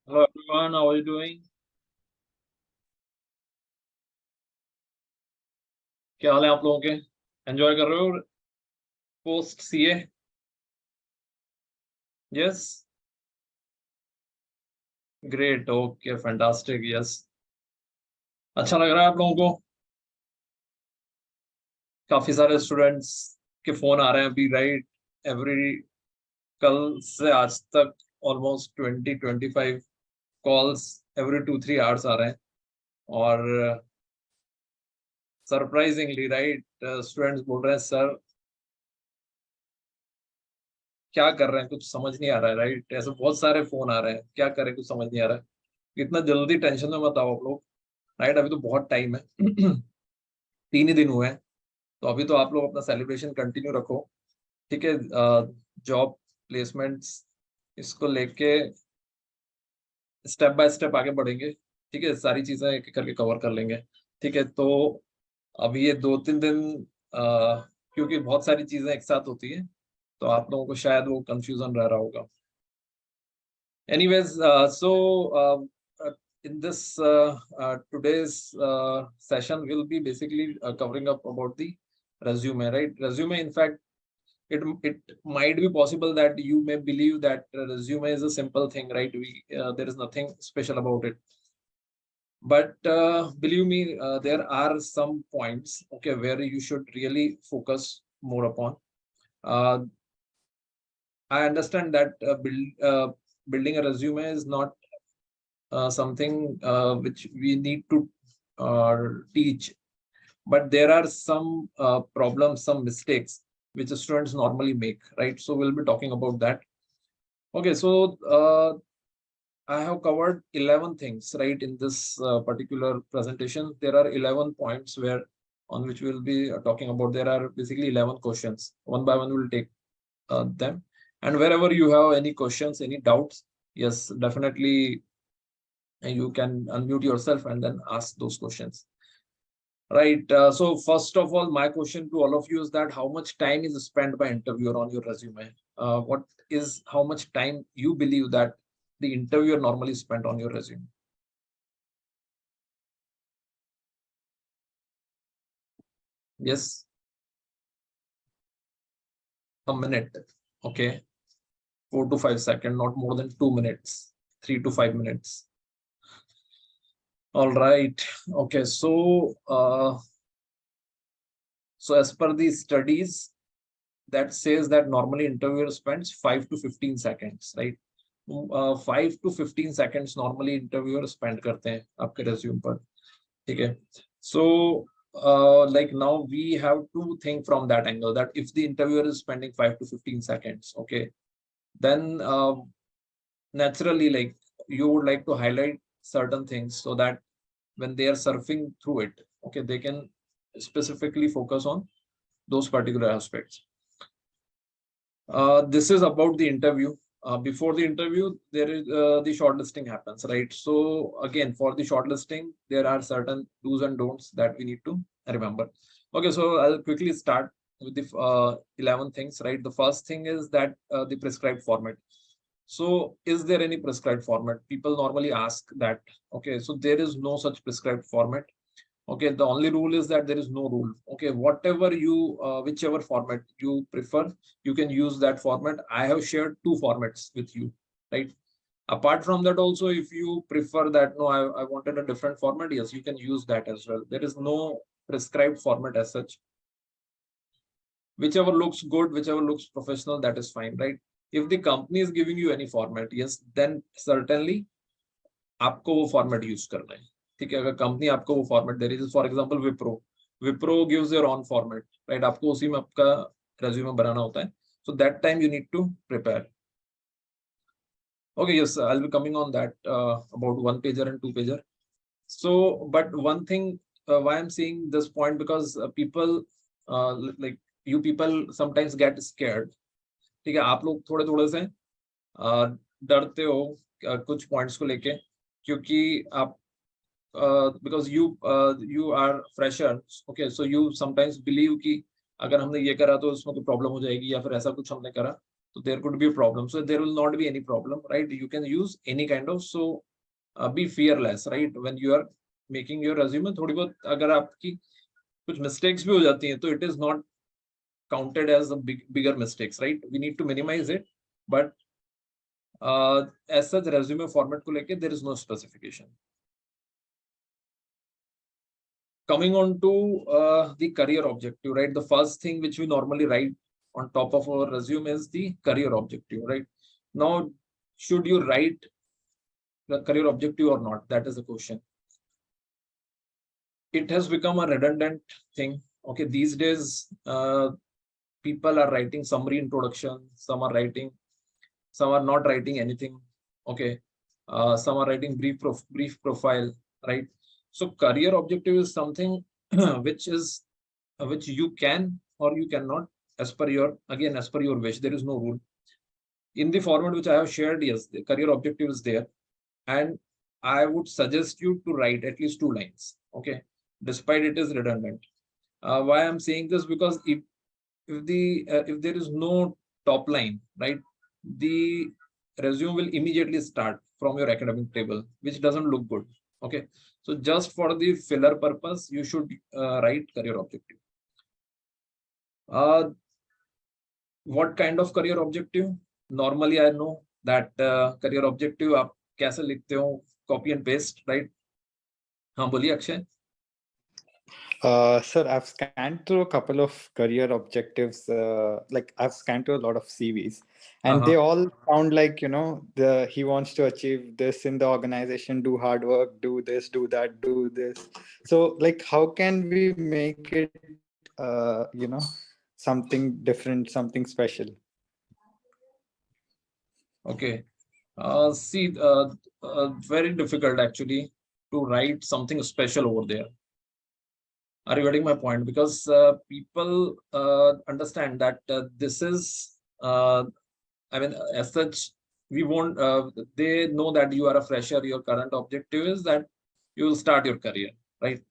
Hello everyone, how are you doing? क्या हाल है आप लोगों के? एंजॉय कर रहे हो post CA? Yes, great, okay, fantastic, yes. अच्छा लग रहा है आप लोगों को? काफी सारे स्टूडेंट्स के फोन आ रहे हैं अभी, राइट? एवरी कल से आज तक ऑलमोस्ट 20-25 कॉल्स एवरी 2-3 आवर्स आ रहे हैं। और सरप्राइजिंगली, राइट, स्टूडेंट्स बोल रहे हैं सर क्या कर रहे हैं, कुछ समझ नहीं आ रहा है, राइट? ऐसे बहुत सारे फोन आ रहे हैं, क्या करें, कुछ समझ नहीं आ रहा है। इतना जल्दी टेंशन में मत आओ आप लोग, राइट? अभी तो बहुत टाइम है। 3 ही दिन हुए हैं, तो अभी तो आप लोग अपना सेलिब्रेशन कंटिन्यू रखो, ठीक है? जॉब प्लेसमेंट्स इसको लेके स्टेप बाय स्टेप आगे बढ़ेंगे, ठीक है? सारी चीजें एक एक करके कवर कर लेंगे, ठीक है? तो अभी ये 2-3 दिन क्योंकि बहुत सारी चीजें एक साथ होती है, तो आप लोगों को शायद वो कंफ्यूजन रह रहा होगा। Anyways, in this today's session, we'll be basically covering up about the resume, right? Resume, in fact, it might be possible that you may believe that resume is a simple thing, right? There is nothing special about it. But believe me, there are some points, okay, where you should really focus more upon. Uh, I understand that building a resume is not something which we need to teach, but there are some problems, some mistakes which students normally make, right? So we'll be talking about that. Okay, so I have covered 11 things, right, in this particular presentation. There are 11 points where on which we'll be talking about. There are basically 11 questions. One by one, we'll take them. And wherever you have any questions, any doubts, yes, definitely you can unmute yourself and then ask those questions. Right. So first of all, my question to all of you is that how much time is spent by interviewer on your resume? How much time you believe that the interviewer normally spent on your resume? Yes, a minute. Okay, 4 to 5 seconds, not more than 2 minutes, 3 to 5 minutes. All right. Okay. So as per the studies, that says that normally interviewer spends 5 to 15 seconds, right? 5 to 15 seconds normally interviewer spend करते हैं आपके resume पर, ठीक है? So like now we have to think from that angle that if the interviewer is spending 5 to 15 seconds, okay, then naturally, like, you would like to highlight certain things so that when they are surfing through it, okay, they can specifically focus on those particular aspects. This is about the interview. Before the interview, there is the shortlisting happens, right? So again, for the shortlisting, there are certain do's and don'ts that we need to remember. Okay, so I'll quickly start with the 11 things, right? The first thing is that the prescribed format. So is there any prescribed format? People normally ask that. Okay, so there is no such prescribed format. Okay, the only rule is that there is no rule. Okay, whatever you whichever format you prefer, you can use that format. I have shared 2 formats with you, right? Apart from that also, if you prefer that, no, I wanted a different format, yes, you can use that as well. There is no prescribed format as such. Whichever looks good, whichever looks professional, that is fine, right? If the company is giving you any format, yes, then certainly आपको वो format use करना है, ठीक है? अगर company आपको वो format दे रही है, for example Wipro gives their own format, right? आपको उसी में आपका रेज्यूमे बनाना होता है, so that time you need to prepare. Okay, yes, I'll be coming on that about 1 pager and 2 pager. So but one thing, why I'm saying this point, because people like you people sometimes get scared, ठीक है? आप लोग थोड़े थोड़े से डरते हो कुछ पॉइंट्स को लेके, क्योंकि आप because you are fresher, okay, so you sometimes believe कि अगर हमने ये करा तो उसमें कोई प्रॉब्लम हो जाएगी, या फिर ऐसा कुछ हमने करा So there could be a problem. So there will not be any problem, right? You can use any kind of, so be fearless, right? When you are making your resume, थोड़ी बहुत अगर आपकी कुछ mistakes भी हो जाती हैं, तो it is not counted as a bigger mistakes, right? We need to minimize it, but as such resume format को लेके there is no specification. Coming on to the career objective, right? The first thing which we normally write on top of our resume is the career objective, right? Now, should you write the career objective or not? That is the question. It has become a redundant thing. Okay, these days, people are writing summary introduction, some are not writing anything. Okay, some are writing brief profile, right? So career objective is something which you can or you cannot, as per your wish. There is no rule. In the format which I have shared, yes, the career objective is there, and I would suggest you to write at least 2 lines. Okay, despite it is redundant. Why I'm saying this, because if there is no top line, right, the resume will immediately start from your academic table, which doesn't look good. Okay, so just for the filler purpose, you should write career objective. What kind of career objective? Normally, I know that career objective आप कैसे लिखते हो? Copy and paste, right? हाँ, बोलिए Akshay. Sir, I've scanned through a couple of career objectives. Like I've scanned through a lot of CVs, and they all sound like, he wants to achieve this in the organization, do hard work, do this, do that, do this. So, like, how can we make it, something different, something special? Okay. See, very difficult actually to write something special over there. Are you getting my point? Because people understand that this is, I mean, as such, we won't, they know that you are a fresher. Your current objective is that you will start your career, right?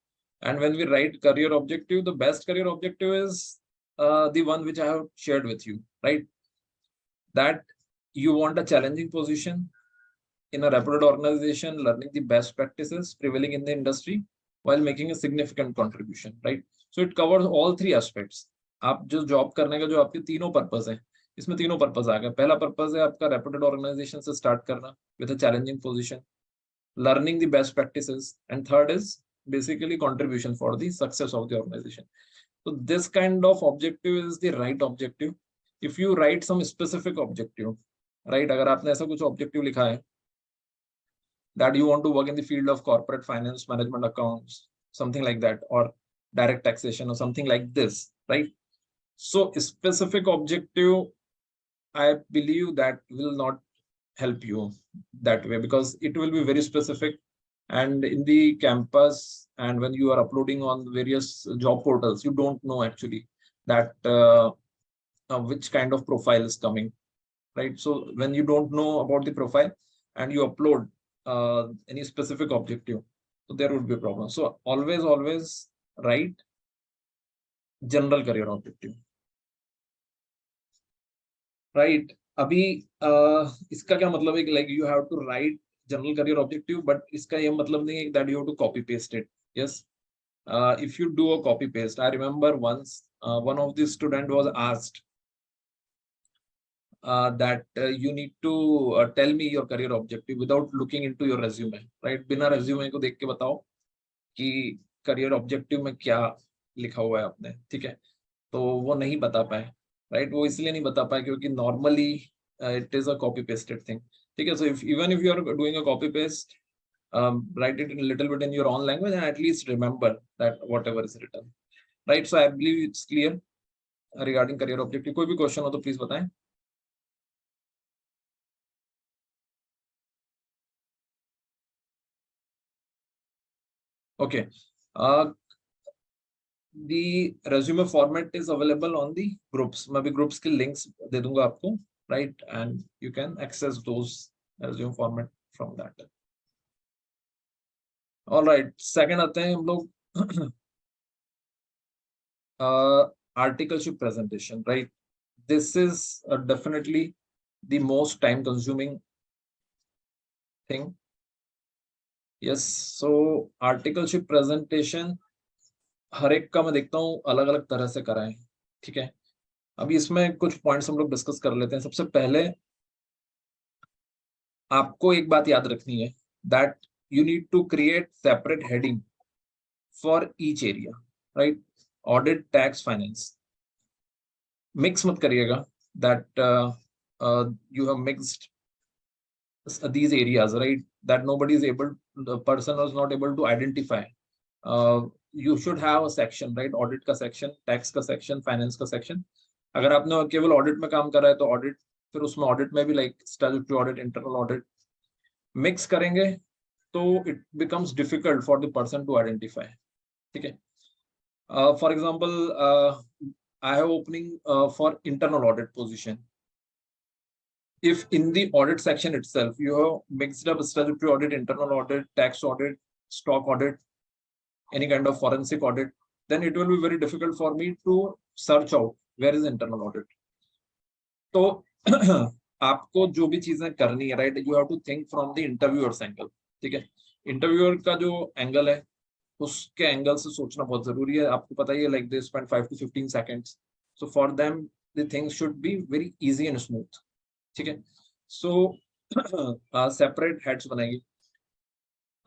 And when we write career objective, the best career objective is the one which I have shared with you, right? That you want a challenging position in a reputed organization, learning the best practices prevailing in the industry while making a significant contribution, right? So it covers all 3 aspects. आप जो job करने का जो आपके तीनों purpose है, इसमें तीनों पर्पस आ गए. पहला पर्पस है आपका रेपुटेड ऑर्गेनाइजेशन से स्टार्ट करना with a challenging position, learning the best practices, and third is basically contribution for the success of the organization. So this kind of objective is the right objective. If you write some specific objective, right, अगर आपने ऐसा कुछ objective लिखा है that you want to work in the field of corporate finance, management accounts, something like that, or direct taxation or something like this, right? So specific objective, I believe that will not help you that way, because it will be very specific. And in the campus, and when you are uploading on various job portals, you don't know actually that which kind of profile is coming, right? So when you don't know about the profile and you upload any specific objective, so there would be a problem. So always write general career objective, right? अभी इसका क्या मतलब है कि like you have to write general career objective, but इसका ये मतलब नहीं है that you have to copy paste it. Yes, if you do a copy paste, I remember once one of the student was asked that you need to tell me your career objective without looking into your resume, right? बिना resume को देख के बताओ कि career objective में क्या लिखा हुआ है आपने, ठीक है? तो वो नहीं बता पाए, right? वो इसलिए नहीं बता पाए क्योंकि normally it is a copy pasted thing. ठीक है? So even if you are doing a copy paste, write it in a little bit in your own language and at least remember that whatever is written, right? So I believe it's clear regarding career objective. कोई भी question हो तो please बताएं. Okay. The resume format is available on the groups. मैं भी groups के links दे दूंगा आपको, right? And you can access those resume format from that. All right. Second आते हैं हम लोग articleship presentation, right? This is definitely the most time consuming thing. Yes, so articleship presentation हर एक का मैं देखता हूँ अलग अलग तरह से कराएं, ठीक है। अभी इसमें कुछ पॉइंट्स हम लोग डिस्कस कर लेते हैं। सबसे पहले आपको एक बात याद रखनी है, that you need to create separate heading for each area, right. Audit, tax, finance, mix मत करिएगा, that you have mixed these areas, right, that nobody is able, the person was not able to identify. You should have a section, right, audit का section, tax का section, finance का section. अगर आपने केवल audit में काम कर रहा है तो audit, फिर उसमें audit में भी like statutory audit, internal audit mix करेंगे तो it becomes difficult for the person to identify, ठीक है। For example, I have opening for internal audit position. If in the audit section itself you have mixed up statutory audit, internal audit, tax audit, stock audit, any kind of forensic audit, then it will be very difficult for me to search out where is internal audit. तो आपको जो भी चीजें करनी है, right, you have to think from the interviewer's angle, ठीक है। Interviewer का जो एंगल है उसके एंगल से सोचना बहुत जरूरी है। आपको पता ही है, like they spend 5 to 15 seconds, so for them the things should be very easy and smooth, ठीक है। सो सेपरेट हेड्स बनाएंगे।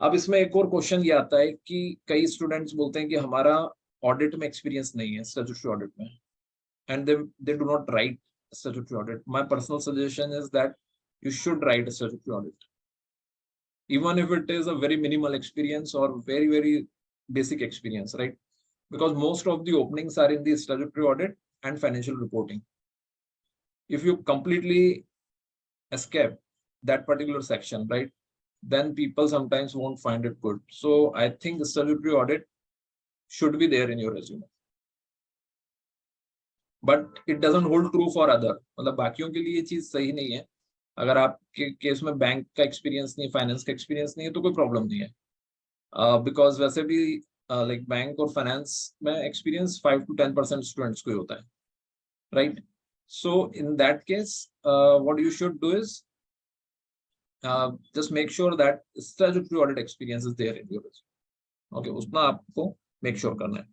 अब इसमें एक और क्वेश्चन ये आता है कि कई स्टूडेंट्स बोलते हैं कि हमारा ऑडिट में एक्सपीरियंस नहीं है, स्टैट्यूटरी ऑडिट में, and they do not right statutory audit. My personal suggestion is that you should write a statutory audit, even if it is a very minimal experience or very, very basic experience, right? Because most of the openings are in the statutory audit and financial reporting. If you completely escape that particular section, right, then people sometimes won't find it good. So I think the statutory audit should be there in your resume, but it doesn't hold true for other, मतलब बाकियों के लिए ये चीज सही नहीं है। अगर आपके केस में बैंक का एक्सपीरियंस नहीं, फाइनेंस का एक्सपीरियंस नहीं है तो कोई प्रॉब्लम नहीं है, बिकॉज वैसे भी लाइक बैंक और फाइनेंस में एक्सपीरियंस 5 to 10% स्टूडेंट्स को ही होता है, right. So in that case what you should do is just make sure that statutory audit experience is there in your resume. Okay, उसमें आपको make sure करना है।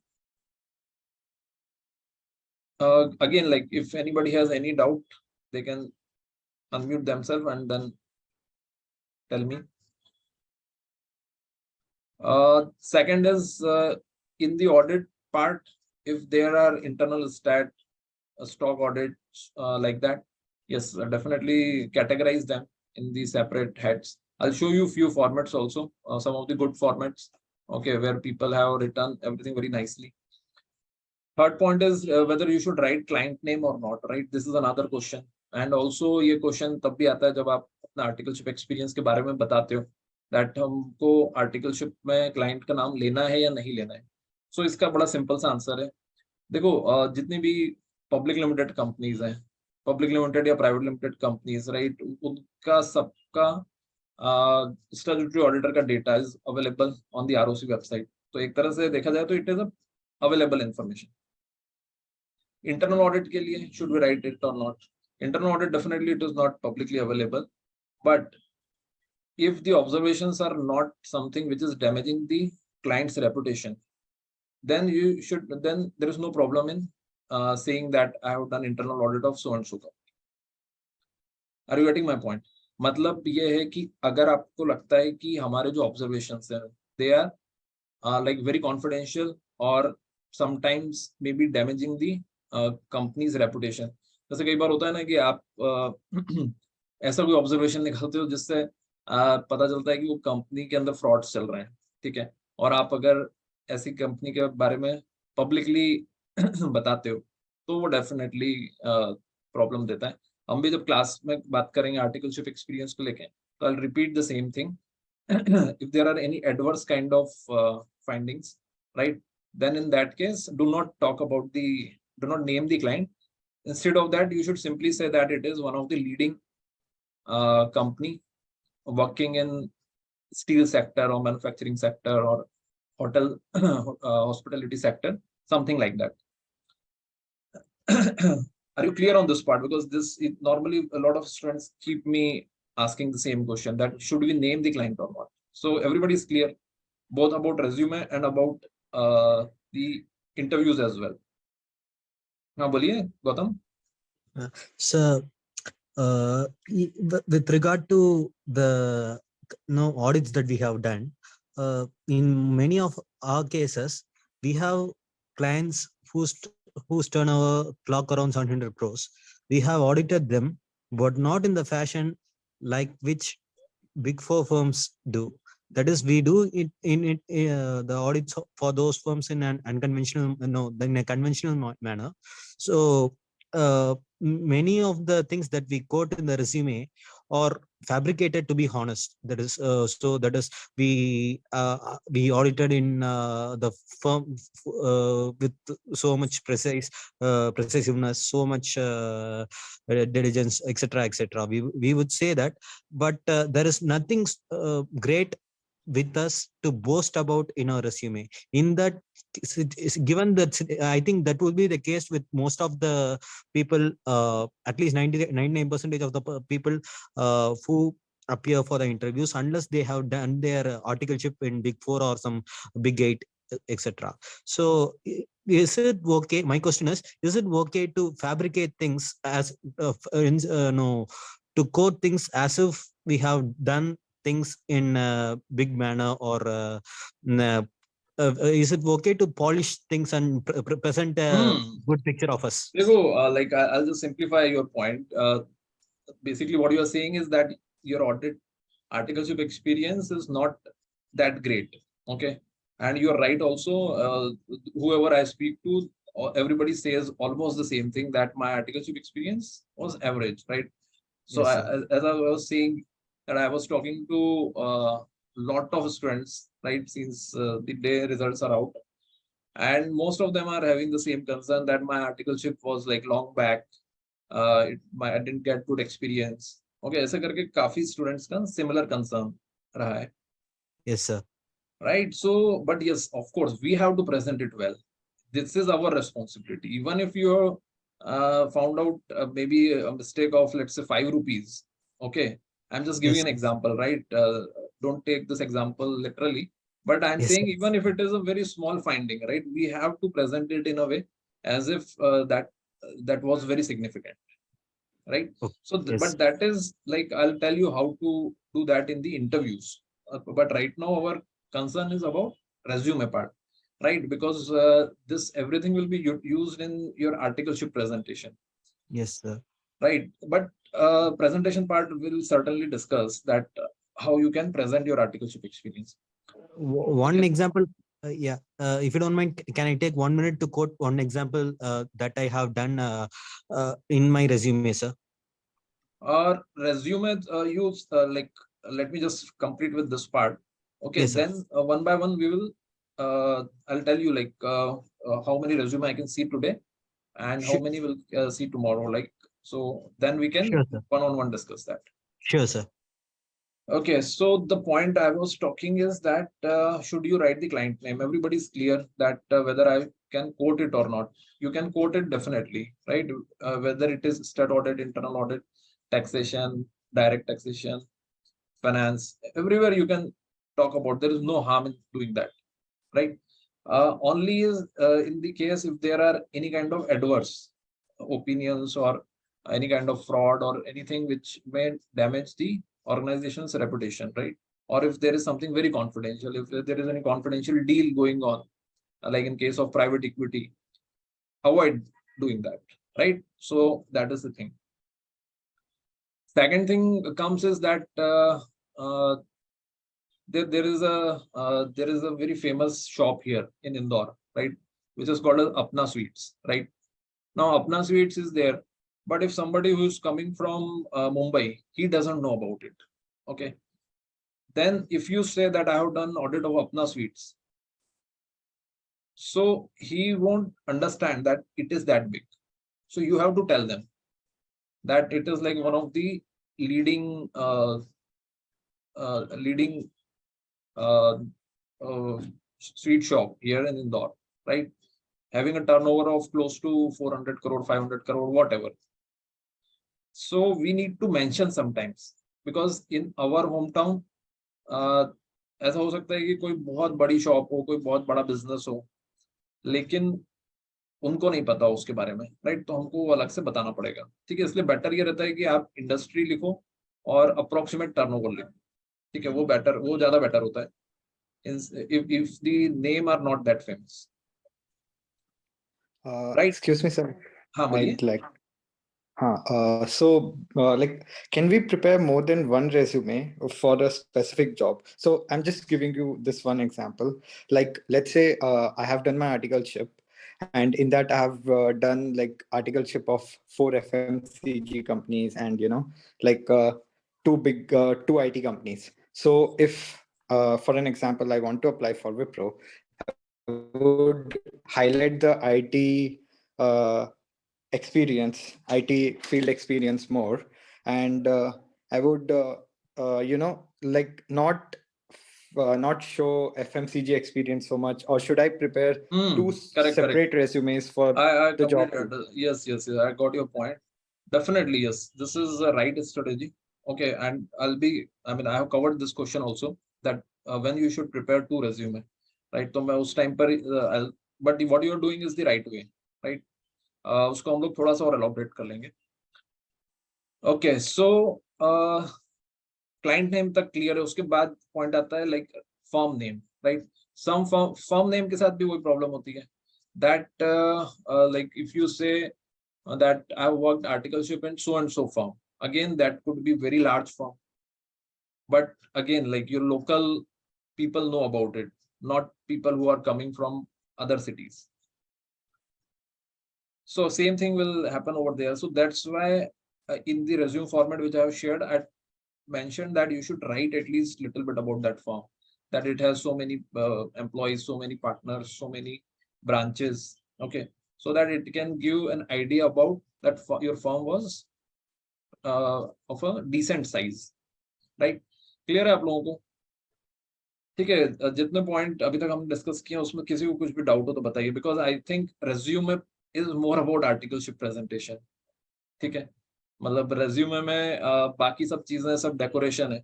Again, like if anybody has any doubt, they can unmute themselves and then tell me. Second is in the audit part, if there are internal stat, stock audits like that, yes, definitely categorize them in the separate heads. I'll show you few formats also, some of the good formats, okay, where people have written everything very nicely. Third point is whether you should write client name or not, right? This is another question. And also ये question तब भी आता है जब आप अपना articleship experience के बारे में बताते हो, दैट हमको आर्टिकलशिप में क्लाइंट का नाम लेना है या नहीं लेना है। सो इसका बड़ा सिंपल सा आंसर है। देखो जितनी भी पब्लिक लिमिटेड कंपनीज हैं, पब्लिक लिमिटेड या प्राइवेट लिमिटेड कंपनीज, राइट, उनका सबका स्टैट्यूटरी ऑडिटर का data is available on the ROC website. तो एक तरह से देखा जाए तो it is available information. Internal audit के लिए should we write it or not? Internal audit, definitely it is not publicly available, but if the observations are not something which is damaging the client's reputation, then you should, then there is no problem in saying that I have done internal audit of so and so company. Are you getting my point? मतलब ये है कि अगर आपको लगता है कि हमारे जो observations हैं they are like very confidential or sometimes maybe damaging the company's reputation, जैसे कई बार होता है ना कि आप ऐसा कोई ऑब्जर्वेशन निकालते हो जिससे पता चलता है कि वो कंपनी के अंदर फ्रॉड्स चल रहे हैं, ठीक है, और आप अगर ऐसी कंपनी के बारे में पब्लिकली बताते हो तो वो डेफिनेटली प्रॉब्लम देता है। हम भी जब क्लास में बात करेंगे आर्टिकलशिप एक्सपीरियंस को लेके, तो I repeat the same thing. if there are any adverse kind of findings, right, then in that case do not name the client. Instead of that, you should simply say that it is one of the leading company working in steel sector or manufacturing sector or hotel hospitality sector, something like that. Are you clear on this part? Because normally a lot of students keep me asking the same question, that should we name the client or not? So everybody is clear both about resume and about the interviews as well. Now, boliye, Gautam. So, with regard to the audits that we have done, in many of our cases, we have clients whose turnover clock around 700 crores. We have audited them, but not in the fashion like which big four firms do. That is, we do it in the audits for those firms in an unconventional, in a conventional manner. So many of the things that we quote in the resume are fabricated, to be honest. That is, that is, we audited in the firm with so much precisiveness, so much diligence, etc., etc. We would say that, but there is nothing great with us to boast about in our resume. In that, given that, I think that would be the case with most of the people, at least 99% of the people who appear for the interviews, unless they have done their articleship in Big Four or some Big Eight, etc. So is it okay? My question is it okay to fabricate things as no, to quote things as if we have done things in a big manner, or is it okay to polish things and present a good picture of us? Like I'll just simplify your point. Basically, what you are saying is that your articleship experience is not that great. Okay, and you're right also. Whoever I speak to, everybody says almost the same thing, that my articleship experience was average, right? So Yes, as I was saying, that I was talking to a lot of students, right, since the day results are out, and most of them are having the same concern, that my articleship was like long back. I didn't get good experience. Okay, ऐसे करके काफी students का similar concern रहा है. Yes, sir. Right. So, but yes, of course, we have to present it well. This is our responsibility. Even if you found out maybe a mistake of, let's say, 5 rupees. Okay, I'm just giving Yes, an example, right? Don't take this example literally, but I'm yes, saying sir. even if it is a very small finding, right, we have to present it in a way as if that was very significant, right? Okay. So, Yes. but that is like, I'll tell you how to do that in the interviews. But right now, our concern is about resume part, right? Because this everything will be used in your articleship presentation. Yes, sir. Right. But presentation part will certainly discuss that how you can present your articleship experience. One example, yeah. If you don't mind, can I take 1 minute to quote one example that I have done in my resume, sir? Or resume, use like, let me just complete with this part. Okay, Yes, sir. then one by one we will. I'll tell you like how many resume I can see today, and how Sure, many will see tomorrow. Like, so then we can sure, sir. one-on-one discuss that. Sure, sir. Okay, so the point I was talking is that should you write the client name? Everybody's clear that whether I can quote it or not. You can quote it definitely, right? Whether it is stat audit, internal audit, taxation, direct taxation, finance, everywhere you can talk about. There is no harm in doing that, right? Only is in the case if there are any kind of adverse opinions or any kind of fraud or anything which may damage the organization's reputation, right? Or if there is something very confidential, if there is any confidential deal going on, like in case of private equity, avoid doing that, right? So that is the thing. Second thing comes is that there is a very famous shop here in Indore, right, which is called as Apna Sweets, right? Now Apna Sweets is there, but if somebody who is coming from Mumbai, he doesn't know about it. Okay, then if you say that I have done audit of Apna Sweets, so he won't understand that it is that big. So you have to tell them that it is like one of the leading leading uh, sweet shop here in Indore, right? having a turnover of close to 400 crore, 500 crore, whatever. So we need to mention sometimes, because in our hometown ऐसा हो सकता है कि कोई बहुत बड़ी shop हो, कोई बहुत बड़ा बिजनेस हो, लेकिन उनको नहीं पता उसके बारे में, राइट? तो हमको वो अलग से बताना पड़ेगा, ठीक है? इसलिए बेटर ये रहता है कि आप इंडस्ट्री लिखो और अप्रोक्सीमेट टर्नओवर लिखो, ठीक है? वो बेटर, वो ज्यादा बेटर होता है if the name are not that famous, right? Excuse me, sir. हाँ बोलिए. I'd like. Like, can we prepare more than one resume for a specific job? So I'm just giving you this one example. Like, let's say I have done my articleship, and in that I have done like articleship of 4 FMCG companies, and like 2 IT companies. So if for an example I want to apply for Wipro, I would highlight the IT experience, IT field experience more, and I would like not show FMCG experience so much, or should I prepare 2 Correct. separate resumes for I the job? yes, I got your point. Definitely, yes, this is a right strategy. Okay, and I have covered this question also, that when you should prepare 2 resume, right? तो मैं उस time पर but what you are doing is the right way, right? उसको हम लोग थोड़ा सा और elaborate कर लेंगे. Okay, so client name तक clear है. उसके बाद point आता है like firm name, right? Some firm name के साथ भी वही problem होती है, that like if you say that I worked articleship in so and so firm, again that could be very large firm, but again like your local people know about it, not people who are coming from other cities. So same thing will happen over there. So that's why in the resume format which I have shared, I mentioned that you should write at least little bit about that firm, that it has so many employees, so many partners, so many branches. Okay, so that it can give an idea about that your firm was of a decent size, right? Clear है आप लोगों को? ठीक है, जितने point अभी तक हम डिस्कस किए उसमें किसी को कुछ भी डाउट हो तो बताइए, because I think resume is more about articleship presentation, ठीक है? मतलब रेज्यूमे में बाकी सब चीजें सब डेकोरेशन है,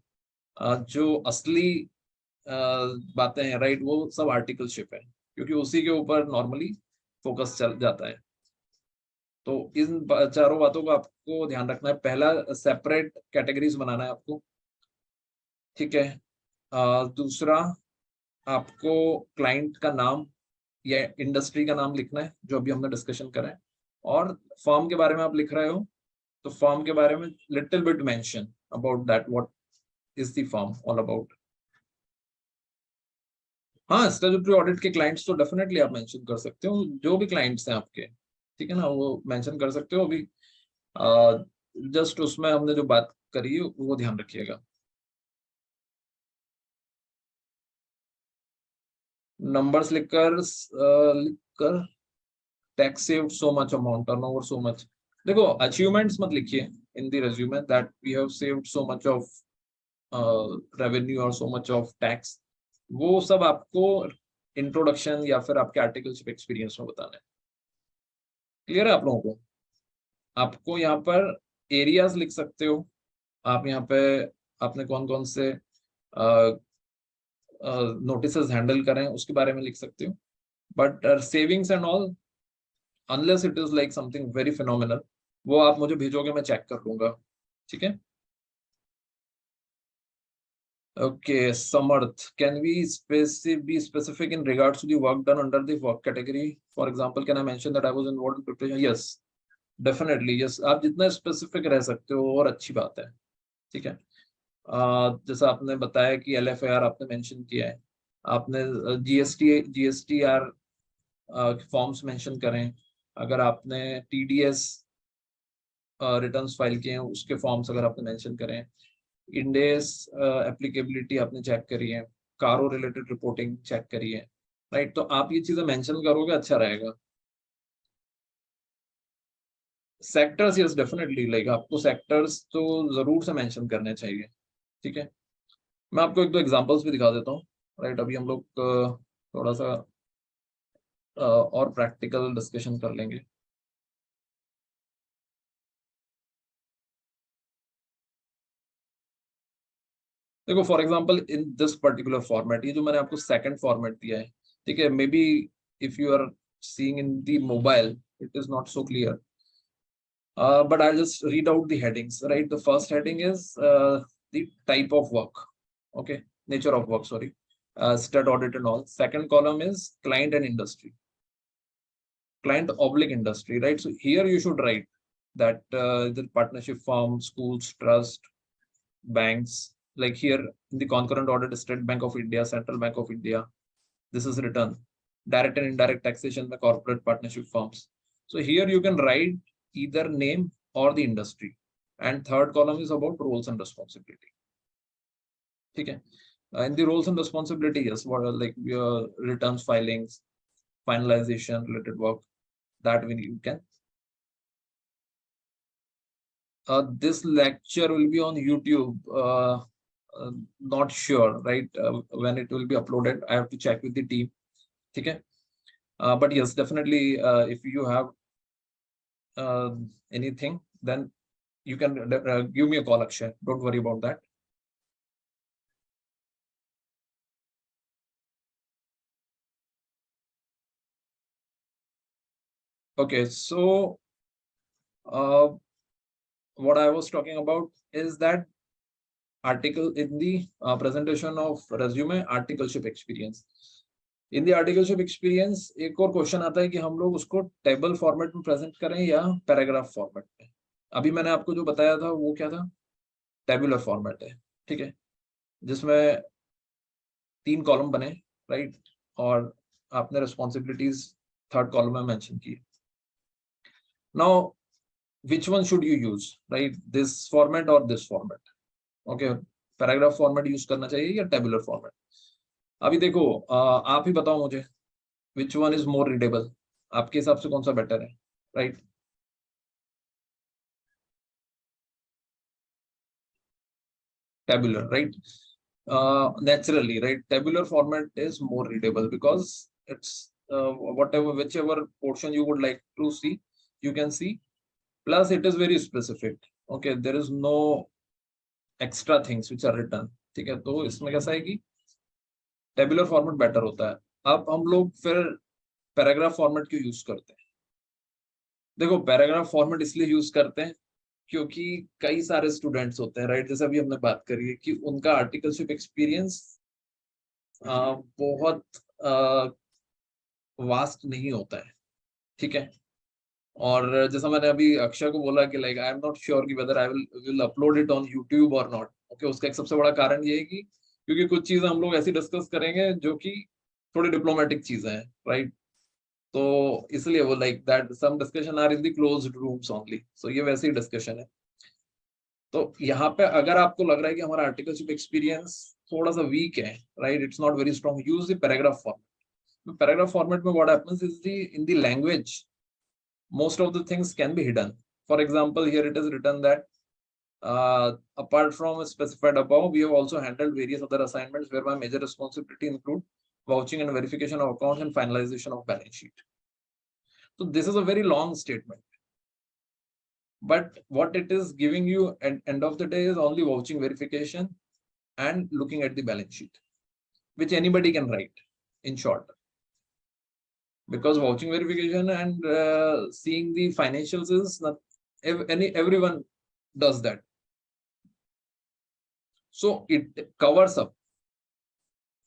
जो असली बातें हैं, राइट, वो सब आर्टिकलशिप है, क्योंकि उसी के ऊपर नॉर्मली फोकस चल जाता है. तो इन चारों बातों को आपको ध्यान रखना है. पहला, सेपरेट कैटेगरीज बनाना है आपको, ठीक है? दूसरा, आपको क्लाइंट का नाम या इंडस्ट्री का नाम लिखना है, जो अभी हमने डिस्कशन करा है. और फर्म के बारे में आप लिख रहे हो तो फर्म के बारे में little bit mention about that, what is the firm all about. हाँ, स्टैट्यूटरी ऑडिट के क्लाइंट्स तो डेफिनेटली आप मेंशन कर सकते हो, जो भी क्लाइंट्स हैं आपके, ठीक है ना, वो मेंशन कर सकते हो. अभी जस्ट उसमें हमने जो बात करी वो ध्यान रखिएगा. नंबर्स लिखकर tax saved so much amount, turnover so much. देखो, अचीवमेंट्स मत लिखिए in the resume that we have saved so much of revenue और सो मच ऑफ टैक्स. वो सब आपको इंट्रोडक्शन या फिर आपके आर्टिकलशिप एक्सपीरियंस में बताना है. क्लियर है आप लोगों को? आपको यहाँ पर एरियाज लिख सकते हो आप, यहाँ पे आपने कौन कौन से नोटिसेस हैंडल करें उसके बारे में लिख सकते हो. But savings and all, unless it is like something very phenomenal, वो आप मुझे भेजोगे, मैं चेक कर लूंगा, ठीक है? Okay, Samarth, can we be specific in regards to the work done under the work category? For example, can I mention that I was involved in preparation? Yes, definitely, yes. आप जितना specific रह सकते हो और अच्छी बात है, ठीक है? जैसा आपने बताया कि LFIR आपने मेंशन किया है, आपने GSTR फॉर्म्स मेंशन करें, अगर आपने TDS रिटर्न्स फाइल किए हैं उसके फॉर्म्स अगर आपने मेंशन करें, इंडेस एप्लीकेबिलिटी आपने चेक करी है, कारो रिलेटेड रिपोर्टिंग चेक करी है, राइट? तो आप ये चीजें मेंशन करोगे, अच्छा रहेगा. सेक्टर्स, यस डेफिनेटली, लाइक आपको सेक्टर्स तो जरूर से मेंशन करने चाहिए, ठीक है? मैं आपको एक दो एग्जांपल्स भी दिखा देता हूँ, राइट? अभी हम लोग थोड़ा सा और प्रैक्टिकल डिस्कशन कर लेंगे. देखो for example in this particular format, ये जो मैंने आपको सेकंड फॉर्मेट दिया है, ठीक है, maybe if you are seeing in the mobile it is not so clear, but I'll just read out the headings, right? The first heading is the type of work, okay, nature of work, sorry, stud audit and all. Second column is client and industry, client oblique industry, right? So here you should write that the partnership firm, schools, trust, banks, like here in the concurrent audit, State Bank of India, Central Bank of India, this is written. Direct and indirect taxation by corporate partnership firms. So here you can write either name or the industry. And third column is about roles and responsibility. Okay. In the roles and responsibility, yes, what are like your returns filings, finalization related work, that you can. This lecture will be on YouTube. Not sure, right? When it will be uploaded, I have to check with the team. Okay. But yes, definitely, if you have anything, then you can give me a call, Akshay. Don't worry about that. Okay, so what I was talking about is that article in the presentation of resume, articleship experience. In the articleship experience, एक और question आता है कि हम लोग उसको table format में present करें या पैराग्राफ फॉर्मेट में. अभी मैंने आपको जो बताया था वो क्या था, टेबुलर फॉर्मेट है, ठीक है, जिसमें 3 कॉलम बने, राइट, और आपने रिस्पॉन्सिबिलिटीज थर्ड कॉलम में मेंशन की. Now which one should you use, right? This format or this format? Okay, paragraph format use करना चाहिए या टेबुलर फॉर्मेट? अभी देखो, आप ही बताओ मुझे, which one is more readable? आपके हिसाब से कौन सा बेटर है, right? Tabular, right? Naturally, right? Tabular format is more readable because it's whichever portion you would like to see, you can see. Plus, it is very specific. Okay, there is no extra things which are written. ठीक है, तो इसमें कैसा है कि tabular format better होता है. अब हम लोग फिर पैराग्राफ फॉर्मेट क्यों यूज करते हैं? देखो, पैराग्राफ फॉर्मेट इसलिए यूज करते हैं क्योंकि कई सारे स्टूडेंट्स होते हैं, राइट, जैसे अभी हमने बात करी है कि उनका आर्टिकलशिप एक्सपीरियंस बहुत वास्ट नहीं होता है, ठीक है. और जैसा मैंने अभी अक्षय को बोला कि like I am not sure कि whether I will upload it on YouTube और नॉट. ओके, उसका एक सबसे बड़ा कारण ये है कि क्योंकि कुछ चीजें हम लोग ऐसी डिस्कस करेंगे जो कि थोड़ी डिप्लोमेटिक चीजें हैं, राइट. तो इसलिए वो like that some discussion are in the closed rooms only. So ये वैसे ही डिस्कशन है. तो यहाँ पे अगर आपको लग रहा है कि हमारा आर्टिकलशिप एक्सपीरियंस थोड़ा सा वीक है, right, it's not very strong, use the paragraph format. Paragraph format में what happens is the in the language most of the things can be hidden. For example, here it is written that apart from specified above, we have also handled various other assignments where my major responsibility include vouching and verification of accounts and finalization of balance sheet. So this is a very long statement, but what it is giving you at end of the day is only vouching verification and looking at the balance sheet, which anybody can write in short. Because vouching verification and seeing the financials is not everyone does that. So it covers up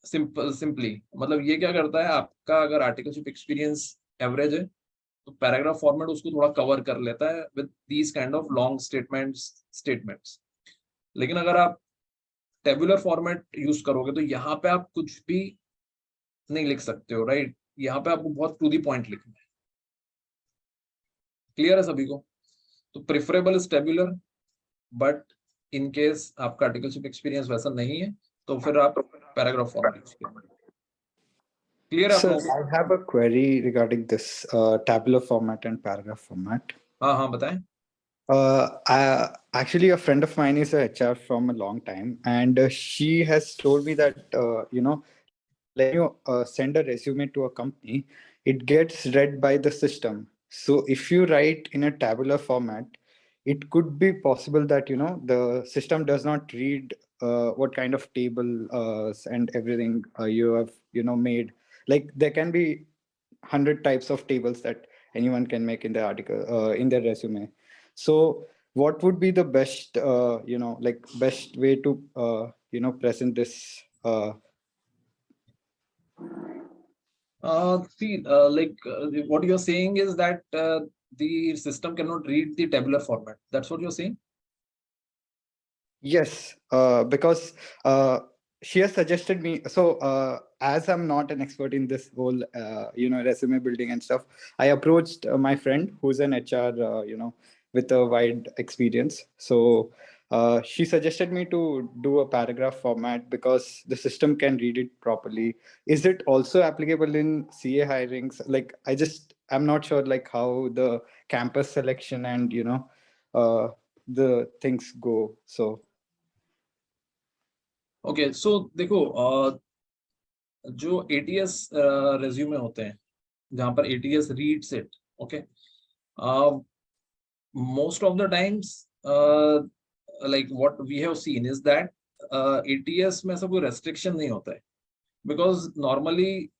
simply. मतलब ये क्या करता है, आपका अगर articleship experience average है तो paragraph format उसको थोड़ा कवर कर लेता है with these kind of long statements. लेकिन अगर आप टेबुलर फॉर्मेट यूज करोगे तो यहाँ पे आप कुछ भी नहीं लिख सकते हो, राइट. यहाँ पे आपको बहुत टू दी पॉइंट लिखना है. क्लियर है सभी को? तो preferable is tabular, but in case आपका आर्टिकलशिप एक्सपीरियंस वैसा नहीं है तो फिर आप पैराग्राफ फॉर्मेट यूज करें. क्लियर है? Sir, I have a query regarding this tabular format and paragraph format. हाँ बताएं. Actually, a friend of mine is a HR from a long time, and she has told me that when you send a resume to a company, it gets read by the system. So if you write in a tabular format, it could be possible that, you know, the system does not read what kind of table and everything you have, you know, made. Like there can be 100 types of tables that anyone can make in the article, in their resume. So what would be the best, you know, like best way to, you know, present this? What you're saying is that the system cannot read the tabular format. That's what you're saying? Yes, because she has suggested me. So as I'm not an expert in this whole, you know, resume building and stuff, I approached my friend who's an HR, you know, with a wide experience. So she suggested me to do a paragraph format because the system can read it properly. Is it also applicable in CA hirings? Like, I'm not sure like how the campus selection and, you know, the things go. So Okay, so देखो जो ATS resume होते हैं जहां पर ATS reads it, okay, most of the times like what we have seen is that ATS में ऐसा कोई restriction नहीं होता है, because normally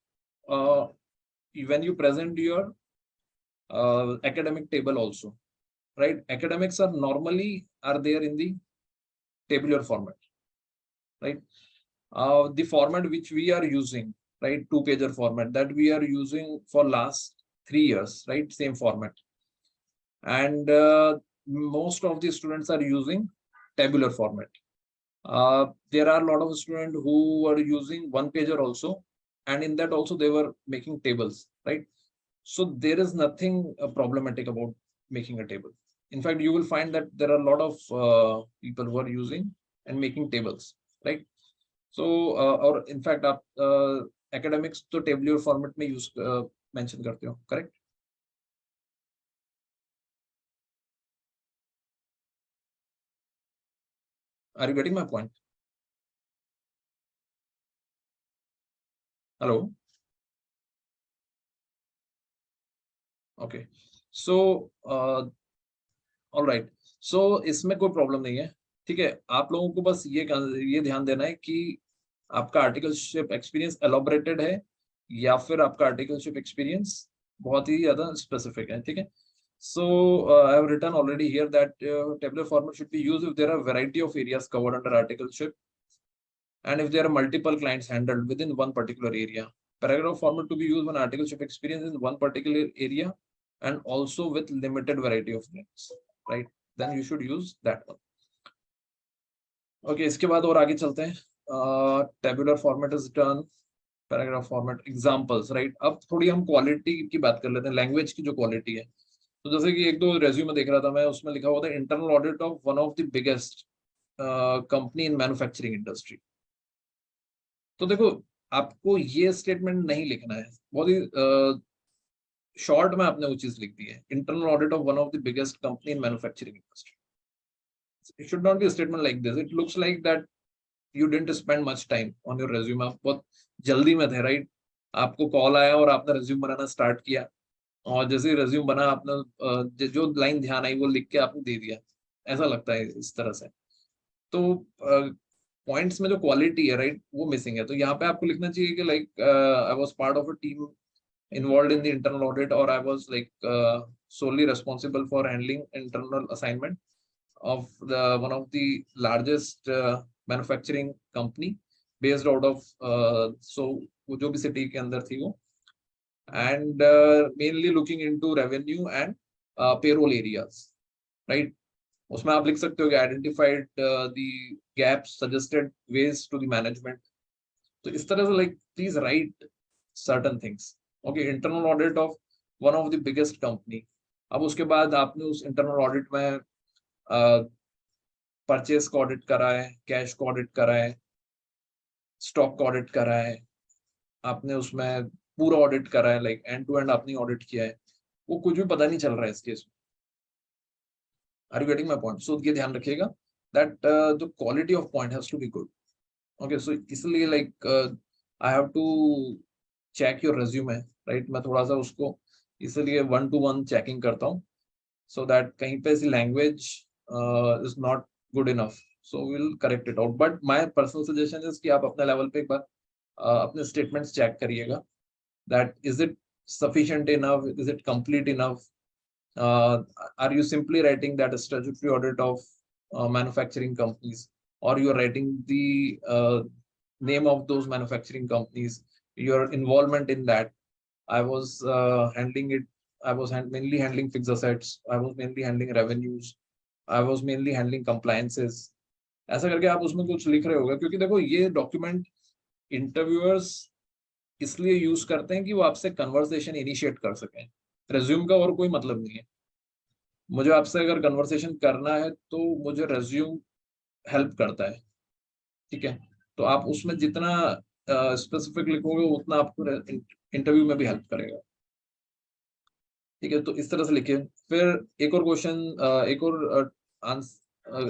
when you present your academic table also, right, academics are normally there in the tabular format, right. The format which we are using, right, 2-pager format that we are using for last 3 years, right, same format, and most of the students are using tabular format. There are a lot of students who are using 1-pager also, and in that also they were making tables, right. So there is nothing problematic about making a table. In fact, you will find that there are a lot of people who are using and making tables, right. So or in fact आप academics तो tabular format में use mention करते हो, correct? Are you getting my point? Hello. Okay. So all right. So इसमें कोई problem नहीं है, ठीक है. आप लोगों को बस ये ध्यान देना है कि आपका आर्टिकलशिप एक्सपीरियंस एलॉबरेटेड है या फिर आपका आर्टिकलशिप एक्सपीरियंस बहुत ही ज्यादा स्पेसिफिक है, ठीक है. So I have written already here that tabular format should be used if there are variety of areas covered under articleship and if there are multiple clients handled within one particular area. Paragraph format to be used when articleship experience in one particular area and also with limited variety of clients, right? Then you should use that one. Okay, इसके बाद और आगे चलते हैं. Tabular format is done. Paragraph format examples, right? अब थोड़ी हम quality की बात कर लेते हैं, लैंग्वेज की जो क्वालिटी है. तो जैसे कि एक दो रेज्यूमे देख रहा था मैं, उसमें लिखा हुआ था internal audit of one of the biggest company in manufacturing industry. तो देखो, आपको ये स्टेटमेंट नहीं लिखना है, बहुत ही शॉर्ट में आपने वो चीज लिख दी है, internal audit of one of the biggest company in manufacturing industry. It should not be a statement like this. It looks like that you didn't spend much time on your resume. आप बहुत जल्दी में थे, right? आपको call आया और आपने resume बनाना start किया, और जैसे रेज्यूम बना आपने जो लाइन ध्यान आई वो लिख के आपने दे दिया. ऐसा लगता है इस तरह से. तो पॉइंट्स में जो क्वालिटी है, राइट, वो मिसिंग है. तो यहाँ पे आपको लिखना चाहिए कि like I was part of a team involved in the internal audit, or I was like solely responsible for handling internal assignment of one of the largest manufacturing company based out of so जो भी city के अंदर थी वो, and mainly looking into revenue and payroll areas, right? उसमें आप लिख सकते हो कि identified the gaps, suggested ways to the management. तो इस तरह से like please write certain things. Okay, internal audit of one of the biggest company. अब उसके बाद आपने उस internal audit में परचेस को ऑडिट करा है, कैश को ऑडिट करा है, स्टॉक को ऑडिट करा है, आपने उसमें पूरा ऑडिट करा है, लाइक एंड टू एंड आपने ऑडिट किया है, वो कुछ भी पता नहीं चल रहा है इस केस में. Are you getting my point? So ये ध्यान रखिएगा that the quality of point has to be good. Okay, so इसलिए like I have to check your resume, right. मैं थोड़ा सा उसको इसलिए 1-to-1 चेकिंग करता हूँ, so that कहीं पे ऐसी language is not good enough, so we'll correct it out. But my personal suggestion is कि आप अपने level पे एक बार अपने statements check करिएगा, that is it sufficient enough, is it complete enough, are you simply writing that a statutory audit of manufacturing companies, or you are writing the name of those manufacturing companies, your involvement in that. I was handling it. I was mainly handling fixed assets. I was mainly handling revenues. I was mainly handling compliances. ऐसा करके आप उसमें कुछ लिख रहे होगा, क्योंकि देखो ये डॉक्यूमेंट इंटरव्यूअर्स इसलिए यूज करते हैं कि वो आपसे कन्वर्सेशन इनिशिएट कर सकें। रेज्यूम का और कोई मतलब नहीं है। मुझे आपसे अगर कन्वर्सेशन करना है तो मुझे रेज्यूम हेल्प करता है, ठीक है। तो आप उसमें जितना स्पेसिफिक लिखोगे उतना आपको इंटरव्यू में भी हेल्प करेगा, ठीक है। तो इस तरह से लिखिए। फिर एक और क्वेश्चन, एक और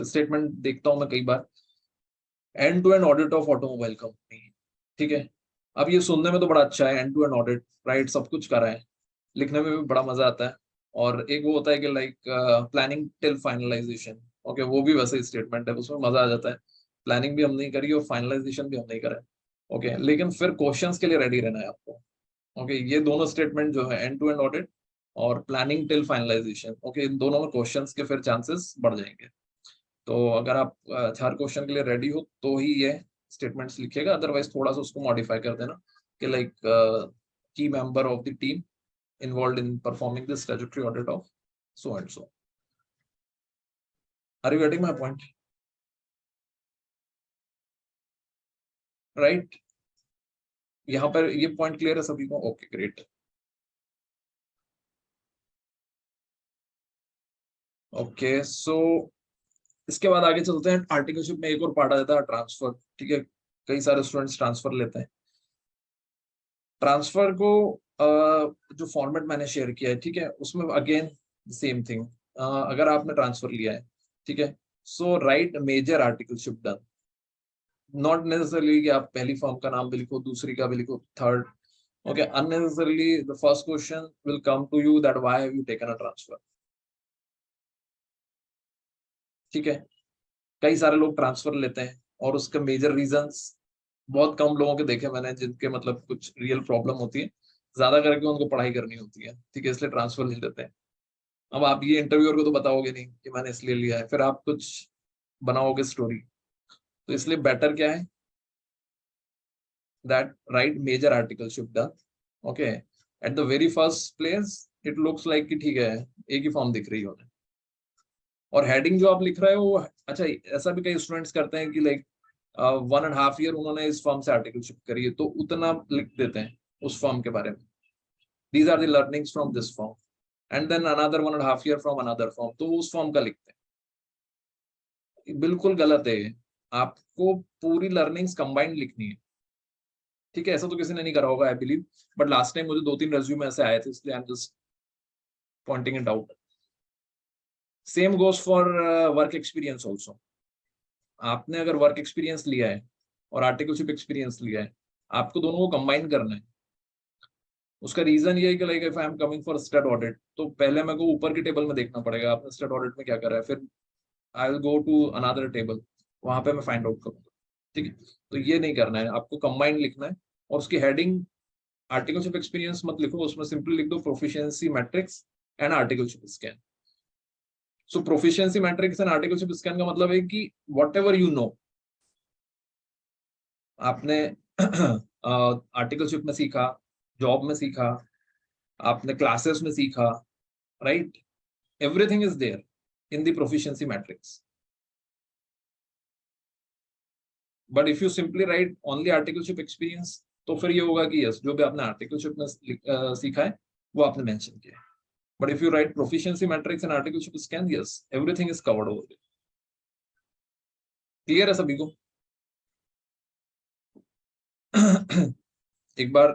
स्टेटमेंट देखता हूं मैं कई बार, end to end audit of automobile company, ठीक है। अब ये सुनने में तो बड़ा अच्छा है, end to end audit, right, सब कुछ करा है, लिखने में भी बड़ा मजा आता है। और एक वो होता है कि like planning till finalisation, okay, वो भी वैसे ही स्टेटमेंट है, उसमें मजा आ जाता है। प्लानिंग भी हम नहीं करी और फाइनलाइजेशन भी हम नहीं करें, ओके। लेकिन फिर क्वेश्चंस के लिए रेडी रहना है आपको, ओके। ये दोनों स्टेटमेंट जो है, एंड टू एंड ऑडिट और प्लानिंग टिल फाइनलाइजेशन, ओके, इन दोनों में क्वेश्चंस के फिर चांसेस बढ़ जाएंगे। तो अगर आप हर क्वेश्चन के लिए रेडी हो तो ही ये स्टेटमेंट्स लिखिएगा, अदरवाइज थोड़ा सा उसको मॉडिफाई कर देना कि लाइक की member of the team involved in performing this statutory audit of so and so. Are you getting my point? Right? यहाँ पर ये पॉइंट क्लियर है सभी को? Okay, great. ओके, सो इसके बाद आगे चलते हैं। आर्टिकलशिप में एक और पार्ट आ जाता है ट्रांसफर, ठीक है। कई सारे स्टूडेंट्स ट्रांसफर लेते हैं। ट्रांसफर को जो फॉर्मेट मैंने शेयर किया है, ठीक है, उसमें अगेन सेम थिंग। अगर आपने ट्रांसफर लिया है, ठीक है, so right major articleship done, not necessarily कि आप पहली फर्म का नाम भी लिखो, दूसरी का भी लिखो, third, okay. Unnecessarily the first question will come to you that why have you taken a transfer, ठीक है। कई सारे लोग ट्रांसफर लेते हैं और उसके मेजर रीजंस बहुत कम लोगों के देखे मैंने जिनके मतलब कुछ रियल प्रॉब्लम होती है, ज्यादा करके उनको पढ़ाई करनी होती है, ठीक है, इसलिए ट्रांसफर ले लेते हैं। अब आप ये इंटरव्यूअर को तो बताओगे नहीं कि मैंने इसलिए लिया है, फिर आप कुछ बनाओगे स्टोरी। तो इसलिए बेटर क्या है, that write major articleship done, okay, at the very first place it looks like कि ठीक है एक ही फॉर्म दिख रही है उन्हें, और हेडिंग जो आप लिख रहे हो वो अच्छा। ऐसा भी कई स्टूडेंट्स करते हैं कि लाइक 1.5 ईयर उन्होंने इस फॉर्म से आर्टिकलशिप करी है तो उतना लिख देते हैं उस फॉर्म के बारे में, these are the learnings from this form, and then another 1.5 year from another form, तो उस फॉर्म का लिखते हैं। बिल्कुल गलत है। आपको पूरी लर्निंग्स कंबाइंड लिखनी है, ठीक है। ऐसा तो किसी ने नहीं करा होगा I believe, but last time मुझे 2-3 रेज्यूमे ऐसे आए थे, इसलिए I am just pointing it out. Same goes for work experience also. आपने अगर वर्क एक्सपीरियंस लिया है और आर्टिकलशिप एक्सपीरियंस लिया है, आपको दोनों को कंबाइन करना है। उसका रीजन ये है कि like if I am coming for stat audit, तो पहले मेरे को ऊपर की टेबल में देखना पड़ेगा आपने स्टैट ऑडिट में क्या करा है, फिर I will go to another table, वहां पे मैं फाइंड आउट करूंगा, ठीक है। तो ये नहीं करना है, आपको कंबाइन लिखना है। और उसकी हेडिंग आर्टिकलशिप एक्सपीरियंस मत लिखो, उसमें सिंपली लिख दो proficiency matrix and articleship scan. So proficiency matrix and articleship scan का मतलब है कि वॉट एवर यू नो, आपने आर्टिकलशिप में सीखा, जॉब में सीखा, आपने क्लासेस में सीखा, right, everything is there in the proficiency matrix. But if you simply write only articleship experience, तो फिर ये होगा कि यस जो भी आपने आर्टिकलशिप में सीखा है वो आपने मेंशन किया है। But if you write proficiency matrix and articleship scan, yes, everything is covered over there. Clear है सभी को? एक बार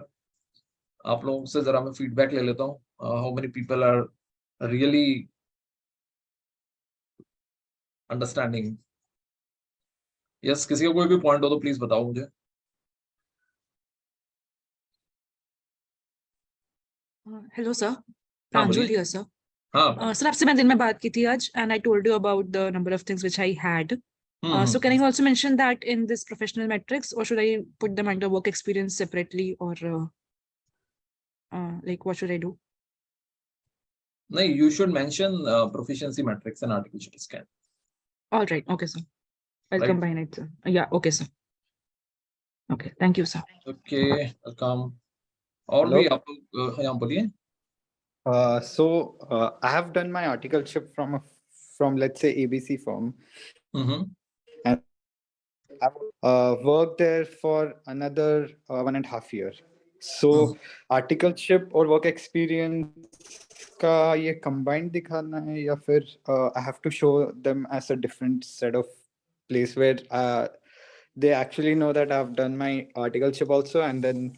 आप लोगों से जरा मैं फीडबैक ले लेता हूँ, how many people are really understanding? Yes, किसी का कोई भी पॉइंट हो तो प्लीज बताओ मुझे। हेलो सर, हाँ प्रांजल बोलिए। Here sir. हाँ सर आपसे मैं दिन में बात की थी आज, and I told you about the number of things which I had. So can I also mention that in this professional metrics, or should I put them under work experience separately, or like what should I do? नहीं, you should mention proficiency metrics and artificial scan, All right, okay sir, I'll right? combine it sir. Yeah, okay sir. Okay, thank you sir. Okay, welcome. और Hello. भी आप लोग यहाँ बोलिए। I have done my articleship from let's say ABC firm. I've worked there for another 1.5 years. So articleship और work experience का ये combined दिखाना है या फिर I have to show them as a different set of place where they actually know that I've done my articleship also, and then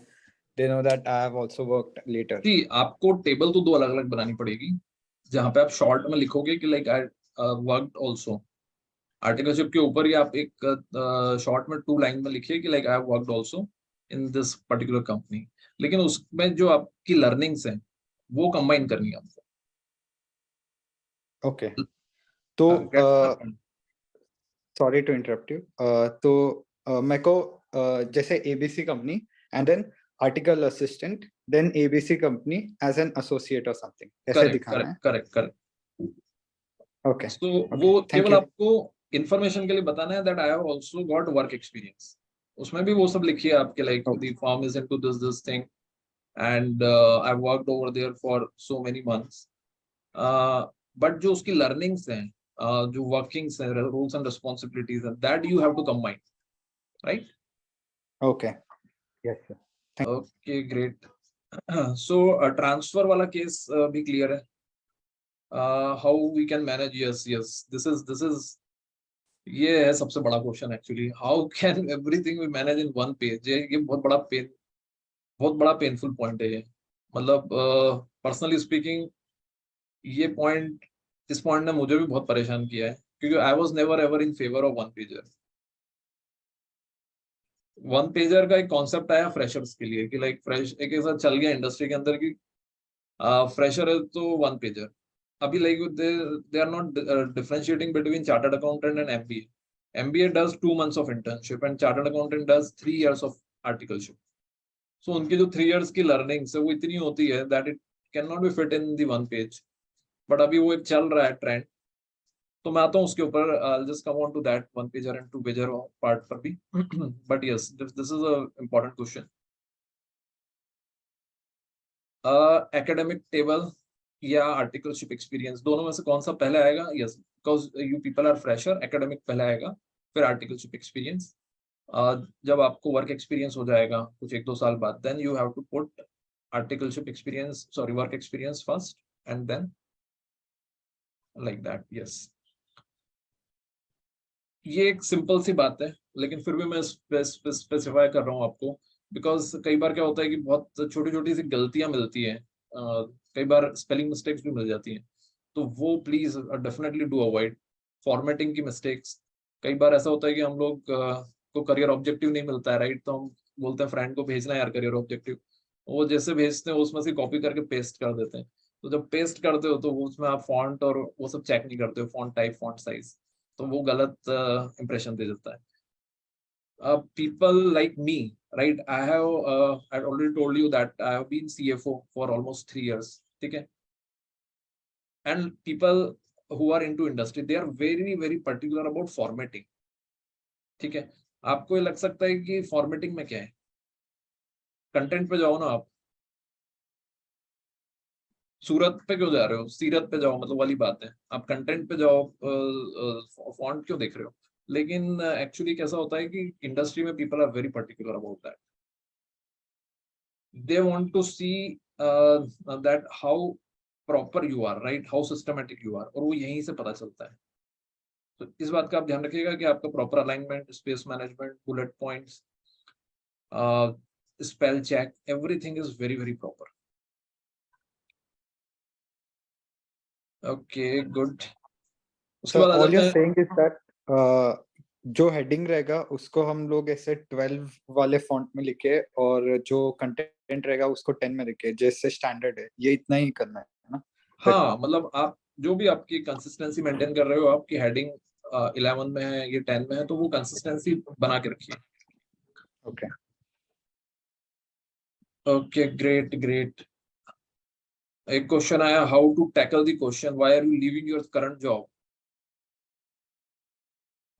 they know that I have also worked later. जी, आपको table तो दो अलग अलग बनानी पड़ेगी, जहाँ पे आप शॉर्ट में लिखोगे कि like I worked also. Articleship के ऊपर ही आप एक शॉर्ट में 2 लाइन में लिखिए कि like I have worked also in this particular company, लेकिन उसमें जो आपकी लर्निंग्स हैं वो कंबाइन करनी है आपको। Okay. तो सॉरी टू इंटरप्ट यू। तो मेरे को जैसे ABC company and then article assistant, then ABC company as an associate और समथिंग ऐसे दिखाना है। करेक्ट। ओके, तो वो केवल आपको इंफॉर्मेशन के लिए बताना है that I have also got work experience. उसमें भी वो सब लिखिए आपके like the firm is into this thing and I worked over there for so many months. But जो उसकी लर्निंग्स हैं, जो वर्किंग्स हैं, रूल्स एंड रिस्पांसिबिलिटीज हैं, that you have to combine, right? Okay, yes sir. Okay, great. So transfer वाला case भी clear है। How we can manage? Yes, this is ये है सबसे बड़ा question actually. How can everything be manage in one page? ये बहुत बड़ा पेनफुल पॉइंट है ये। मतलब पर्सनली स्पीकिंग इस पॉइंट ने मुझे भी बहुत परेशान किया है, क्योंकि I was never ever in favour of one pager. One pager का एक कॉन्सेप्ट आया फ्रेशर्स के लिए कि लाइक फ्रेश एक ऐसा चल गया इंडस्ट्री के अंदर कि फ्रेशर है तो वन पेजर। अभी like they are not differentiating between chartered accountant and MBA. MBA does 2 months of internship and chartered accountant does 3 years of articleship. So उनकी जो 3 years की लर्निंग है वो इतनी होती है that it can not be fit in the one page. But अभी वो एक चल रहा है ट्रेंड, तो मैं आता हूँ उसके ऊपर। I'll just come on to that one pager and 2 pager part पर भी। but yes, this is a important question. Academic table या articleship experience, दोनों में से कौन सा पहले आएगा? Yes, because you people are fresher, academic पहले आएगा, फिर articleship experience। जब आपको work experience हो जाएगा कुछ 1-2 साल बाद, then you have to put articleship experience, sorry, work experience first and then like that। Yes, ये एक सिंपल सी बात है, लेकिन फिर भी मैं स्पेसिफाई कर रहा हूँ आपको, बिकॉज कई बार क्या होता है कि बहुत छोटी छोटी सी गलतियां मिलती हैं, कई बार स्पेलिंग मिस्टेक्स भी मिल जाती हैं, तो वो please definitely do avoid. Formatting की मिस्टेक्स, कई बार ऐसा होता है कि हम लोग को करियर ऑब्जेक्टिव नहीं मिलता है, राइट? तो हम बोलते हैं फ्रेंड को भेजना है यार करियर ऑब्जेक्टिव, वो जैसे भेजते हैं उसमें से कॉपी करके पेस्ट कर देते हैं। तो जब पेस्ट करते हो तो उसमें आप फॉन्ट और वो सब चेक नहीं करते हो, फॉन्ट टाइप, फॉन्ट साइज, तो वो गलत इंप्रेशन दे देता है। People like me, right? I already told you that I have been CFO for almost 3 years, ठीक है? And people who are into industry, they are very particular about formatting, ठीक है? आपको ये लग सकता है कि फॉर्मेटिंग में क्या है, कंटेंट पे जाओ ना आप। सूरत पे क्यों जा रहे हो? सीरत पे जाओ, मतलब वाली बात है। आप कंटेंट पे जाओ, फॉन्ट क्यों देख रहे हो? लेकिन एक्चुअली कैसा होता है कि इंडस्ट्री में people are very particular about that. They want to see that how proper you are, right? How systematic you are, और वो यहीं से पता चलता है। तो इस बात का आप ध्यान रखिएगा कि आपका proper alignment, space management, bullet points, spell check, everything is very proper. Okay, good. So all you're saying is that जो हेडिंग रहेगा उसको हम लोग ऐसे 12 वाले फॉन्ट में लिखे और जो कंटेंट रहेगा उसको 10 में लिखे, जैसे स्टैंडर्ड है, ये इतना ही करना है ना? हाँ, मतलब आप जो भी आपकी कंसिस्टेंसी मेंटेन कर रहे हो, आपकी हेडिंग 11 में है, ये 10 में है, तो वो कंसिस्टेंसी बना के रखिए। ओके। Okay, great great. एक क्वेश्चन आया, how to tackle the question why are you leaving your current job?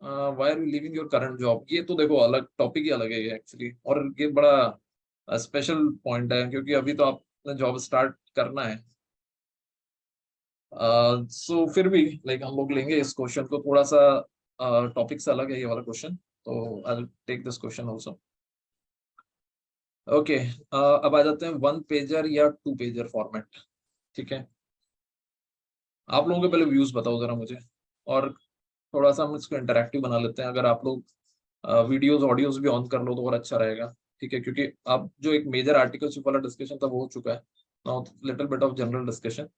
Why are you leaving your current job, ये तो देखो अलग टॉपिक ही अलग है ये एक्चुअली, और ये बड़ा स्पेशल पॉइंट है क्योंकि अभी तो आपने जॉब स्टार्ट करना है। सो फिर भी लाइक हम लोग लेंगे इस क्वेश्चन को, थोड़ा सा टॉपिक से अलग है ये वाला क्वेश्चन, तो I will take this question also. Okay, अब आ जाते हैं 1 पेजर या 2 पेजर फॉर्मेट। ठीक है, आप लोगों के पहले व्यूज बताओ जरा मुझे, और थोड़ा सा हम इसको इंटरेक्टिव बना लेते हैं। अगर आप लोग वीडियोस ऑडियोज भी ऑन कर लो तो और अच्छा रहेगा। ठीक है, क्योंकि अब जो एक मेजर आर्टिकलशिप वाला डिस्कशन था वो हो चुका है, now little bit of general discussion.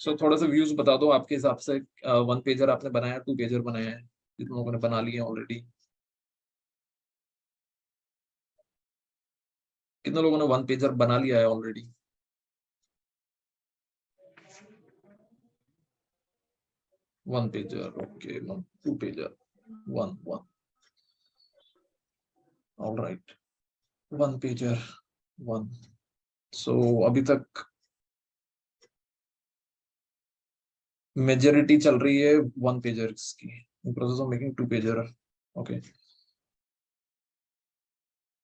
So थोड़ा सा व्यूज बता दो आपके हिसाब से, 1 पेजर आपने बनाया, 2 पेजर बनाया है, जिन लोगों ने बना लिए ऑलरेडी? कितने लोगों ने 1 पेजर बना लिया है already? One pager, okay, 2 pager, 1 alright, 1 pager 1। सो अभी तक मेजॉरिटी चल रही है 1 पेजर्स की, process of making 2 pager. Okay,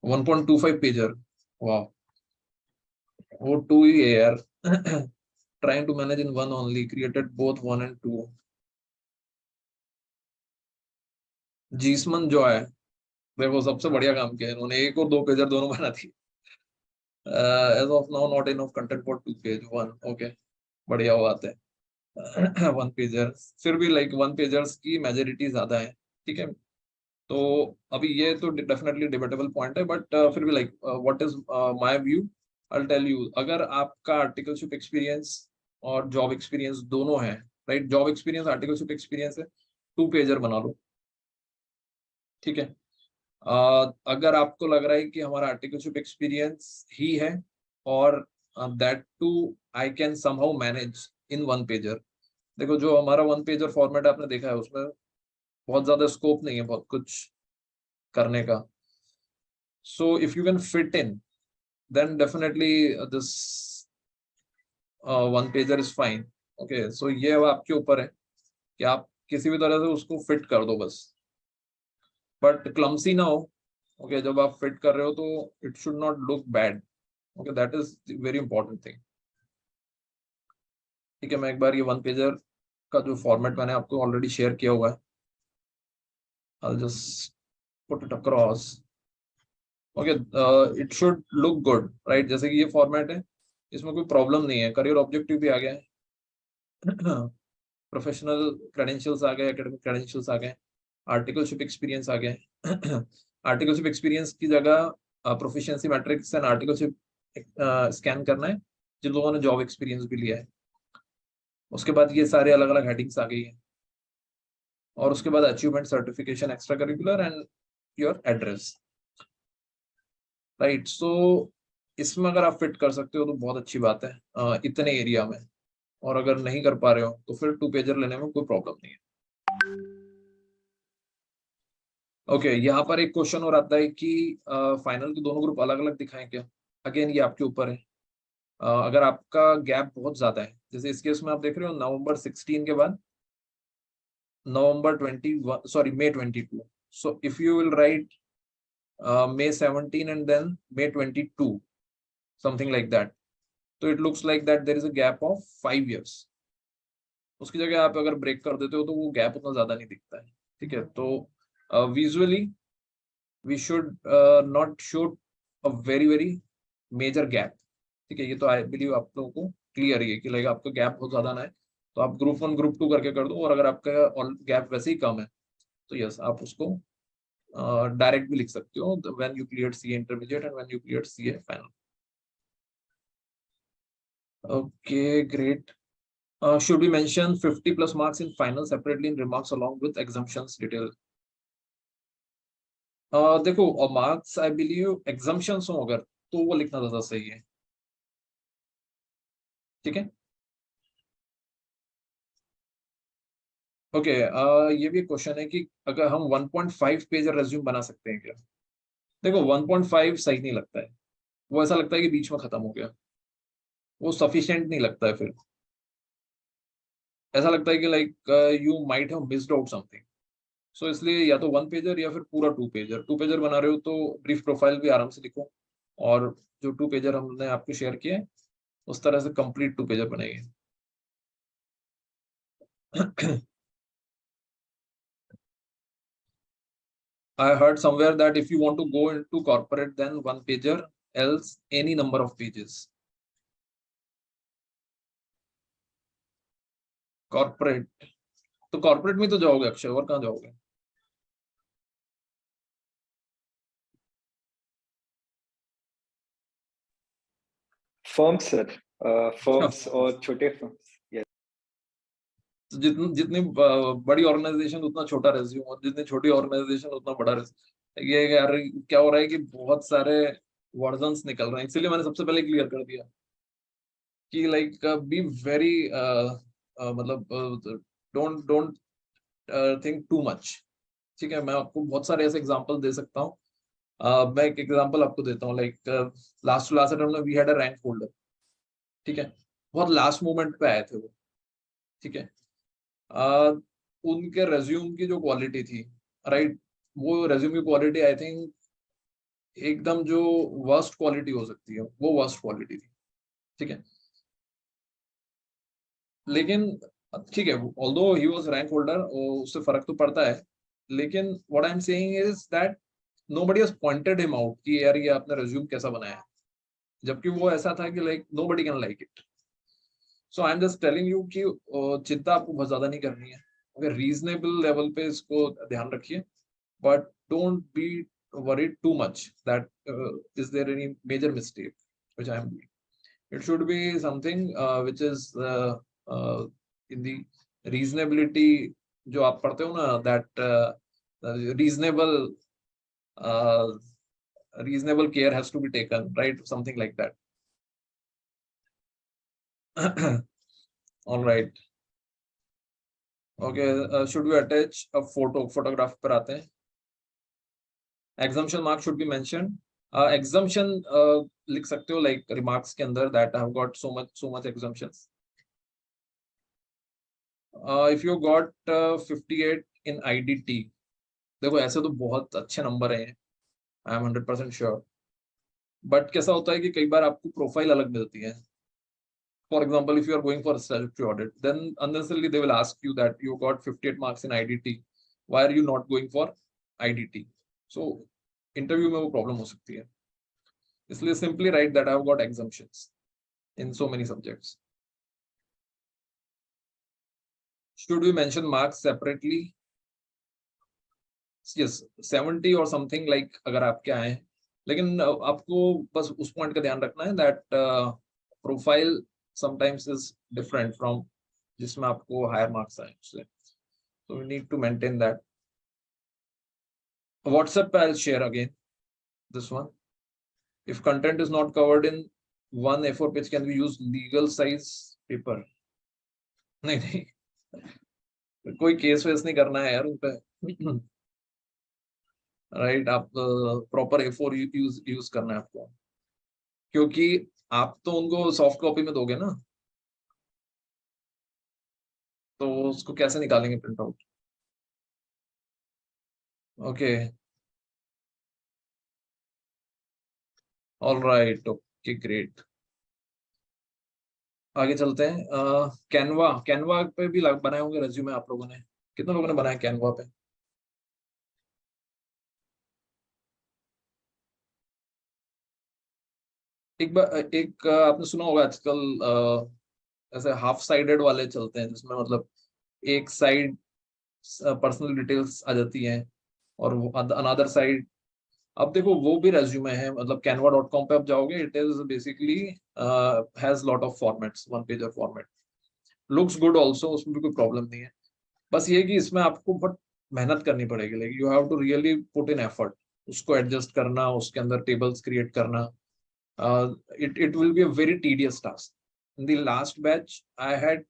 1.25 pager, वाह, वो 2 ही है यार। Trying to manage in 1 only, created both 1 and 2। जीसमन जो है, देखो सबसे बढ़िया काम किया इन्होंने, 1 और 2 पेजर दोनों बना दी। As of now not enough content for 2 page 1। Okay, बढ़िया बात है। 1 पेजर, फिर भी लाइक 1 पेजर्स की मेजॉरिटी ज्यादा है। ठीक है, तो अभी ये तो डेफिनेटली डिबेटेबल पॉइंट है, बट फिर भी like what is my view, I tell you. अगर आपका आर्टिकलशिप एक्सपीरियंस और जॉब एक्सपीरियंस दोनों है, right, job experience articleship experience है, 2 पेजर बना लो। ठीक है, अगर आपको लग रहा है कि हमारा आर्टिकलशिप एक्सपीरियंस ही है और that too I can somehow manage in 1 pager. देखो जो हमारा 1 पेजर फॉर्मेट आपने देखा है उसमें बहुत ज्यादा स्कोप नहीं है बहुत कुछ करने का। So if you can fit in, then definitely this 1 pager is fine। okay, so ये अब आपके ऊपर है कि आप किसी भी तरह से उसको फिट कर दो बस, बट क्लमसी ना हो। okay, जब आप फिट कर रहे हो तो it should not look bad. okay, that is very important thing. ठीक है, मैं एक बार ये 1 पेजर का जो फॉर्मेट मैंने आपको ऑलरेडी शेयर किया हुआ है, I'll just put it across। Okay, it should look good, right, जैसे कि ये फॉर्मेट है, इसमें कोई प्रॉब्लम नहीं है। करियर ऑब्जेक्टिव भी आ गया है, प्रोफेशनल क्रेडेंशियल्स आ गए, एकेडमिक क्रेडेंशियल्स आ गए, आर्टिकलशिप एक्सपीरियंस आ गए। आर्टिकलशिप एक्सपीरियंस की जगह proficiency matrix and articleship scan करना है जिन लोगों ने जॉब एक्सपीरियंस भी लिया है। उसके बाद ये सारे अलग अलग हेडिंग्स आ गई है, और उसके बाद achievement, certification, extra curricular and your address, right. So इसमें अगर आप फिट कर सकते हो तो बहुत अच्छी बात है इतने एरिया में, और अगर नहीं कर पा रहे हो तो फिर 2 पेजर लेने में कोई प्रॉब्लम नहीं है। ओके, यहाँ पर एक क्वेश्चन और आता है कि फाइनल के दोनों ग्रुप अलग अलग दिखाएं क्या? अगेन ये आपके ऊपर है। अगर आपका गैप बहुत ज्यादा है, जैसे इस केस में आप देख रहे हो नवंबर 16 के बाद नवंबर 21, sorry May 22। So if you will write May 17 and then May 22, something like that, तो it looks like that there is a gap of 5 years। उसकी जगह आप अगर ब्रेक कर देते हो तो वो गैप उतना ज्यादा नहीं दिखता है। ठीक है, तो visually we should not show a very very major gap. ठीक है, ये तो आई बिलीव आप लोगों को क्लियर ही है कि लाइक आपका गैप बहुत ज्यादा ना है, तो आप ग्रुप 1 ग्रुप 2 करके कर दो, और अगर आपका गैप वैसे ही कम है तो यस आप उसको डायरेक्ट भी लिख सकते हो, when you clear CA intermediate and when you clear CA final. Okay, great. Should we mention 50 plus marks in final separately in remarks along with exemptions detail? देखो, और मार्क्स आई बिलीव एग्जाम्पशंस हो अगर, तो वो लिखना ज्यादा सही है, ठीक है। ओके, ये भी क्वेश्चन है कि अगर हम 1.5 पेज रेज्यूम बना सकते हैं क्या? देखो 1.5 सही नहीं लगता है, वो ऐसा लगता है कि बीच में खत्म हो गया, वो सफिशिएंट नहीं लगता है। फिर ऐसा लगता है कि like you might have missed out something. So इसलिए या तो 1 पेजर या फिर पूरा 2 पेजर। 2 पेजर बना रहे हो तो ब्रीफ प्रोफाइल भी आराम से लिखो, और जो 2 पेजर हमने आपको शेयर किए उस तरह से कंप्लीट 2 पेजर बनाइए। I heard somewhere that if you want to go into corporate, then 1 pager, else any number of pages. Corporate, तो कॉर्पोरेट में तो जाओगे अक्षय, और कहाँ जाओगे? फर्म्स सर, फर्म्स और छोटे फर्म्स। तो जितनी बड़ी ऑर्गेनाइजेशन उतना छोटा रेज्यूम, और जितनी छोटी ऑर्गेनाइजेशन उतना बड़ा रेज्यूम। ये यार क्या हो रहा है कि बहुत सारे वर्जन्स निकल रहे हैं, इसलिए मैंने सबसे पहले क्लियर कर दिया कि लाइक बी वेरी मतलब don't don't think too much, ठीक है। मैं आपको बहुत सारे ऐसे एग्जांपल दे सकता हूँ। मैं एक एग्जांपल आपको देता हूँ, like last to last attempt में we had a rank holder, ठीक है। बहुत लास्ट मोमेंट पे आए थे वो, ठीक है। उनके रेज्यूम की जो क्वालिटी थी, राइट, वो रेज्यूम की क्वालिटी आई थिंक एकदम जो वर्स्ट क्वालिटी हो सकती है वो वर्स्ट क्वालिटी थी, ठीक है। लेकिन ठीक है, although he was rank holder, उससे फर्क तो पड़ता है, लेकिन what I am saying is that nobody has pointed him out कि यार ये आपने रेज्यूम कैसा बनाया है, जबकि वो ऐसा था कि like nobody can like it. So I am just telling you कि चिंता आपको बहुत ज्यादा नहीं करनी है, अगर रीजनेबल लेवल पे इसको ध्यान रखिए, but don't be worried too much that is there any major mistake which I am doing. It should be something which is in the reasonability जो आप पढ़ते हो ना, that reasonable uh, reasonable care has to be taken, right? Something like that. All right. Okay. Should we attach a photograph पर आते हैं। Exemption mark should be mentioned. Exemption लिख सकते हो like remarks के अंदर that I have got so much exemptions. If you got 58 in IDT, देखो ऐसे तो बहुत अच्छे नंबर हैं, I am 100% sure. बट कैसा होता है कि कई बार आपको प्रोफाइल अलग मिलती है। For example, if you are going for a statutory audit, then unnecessarily they will ask you that you got 58 marks in IDT. Why are you not going for IDT? So interview में वो problem हो सकती है, इसलिए simply write that I have got exemptions in so many subjects. Should we mention marks separately? Yes, 70 or something like अगर आपके आए, लेकिन आपको बस उस पॉइंट का ध्यान रखना है that profile sometimes is different from जिसमें आपको higher marks आए उससे, so we need to maintain that. WhatsApp I'll share again this one. If content is not covered in one A4 page, can we use legal size paper? नहीं, कोई case वेस नहीं करना है यार उन पे, राइट। आप प्रॉपर A4 यूज करना है आपको, क्योंकि आप तो उनको सॉफ्ट कॉपी में दोगे ना, तो उसको कैसे निकालेंगे print out. Okay, all right, okay great. आगे चलते हैं। कैनवा पे भी बनाए होंगे रेज्यूमे आप लोगों ने, कितने लोगों ने बनाया कैनवा पे? एक आपने सुना होगा आजकल ऐसे हाफ साइडेड वाले चलते हैं, जिसमें मतलब एक साइड पर्सनल डिटेल्स आ जाती हैं और अनदर साइड। अब देखो वो भी रेज्यूमे है, मतलब canva.com पे आप जाओगे, it is basically has lot of formats, 1 pager format, looks good also, उसमें भी कोई प्रॉब्लम नहीं है। बस ये कि इसमें आपको बहुत मेहनत करनी पड़ेगी, like you have to really put in effort उसको एडजस्ट करना, उसके अंदर टेबल्स क्रिएट करना, it will be a very tedious task. In the last batch, I had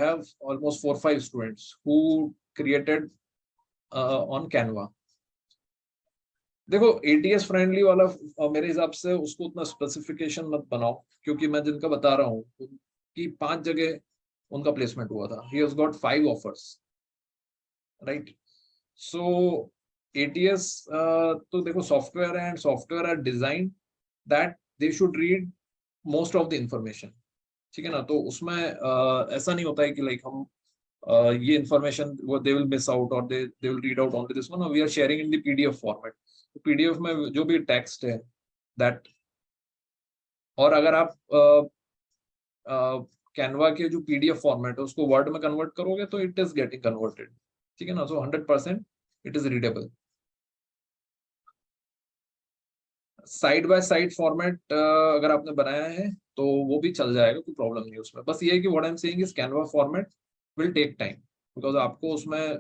have almost 4-5 students who created on Canva. देखो ATS friendly वाला मेरे हिसाब से उसको उतना स्पेसिफिकेशन मत बनाओ, क्योंकि मैं जिनका बता रहा हूँ कि 5 जगह उनका प्लेसमेंट हुआ था. He has got 5 offers, right? So ATS तो देखो सॉफ्टवेयर है, and software are design that they should read most of the information. ठीक है ना? तो उसमें ऐसा नहीं होता है कि लाइक हम ये इंफॉर्मेशन वो दे विल मिस आउट और they will read out only this one. We are sharing in the PDF format. PDF में जो भी टेक्स्ट है दैट, और अगर आप कैनवा के जो PDF फॉर्मेट है उसको वर्ड में कन्वर्ट करोगे तो इट इज गेटिंग कन्वर्टेड. ठीक है ना? सो 100% it is readable. Side by side format अगर आपने बनाया है तो वो भी चल जाएगा, कोई प्रॉब्लम नहीं उसमें. बस ये है कि what I am saying is Canva format will take time, because आपको उसमें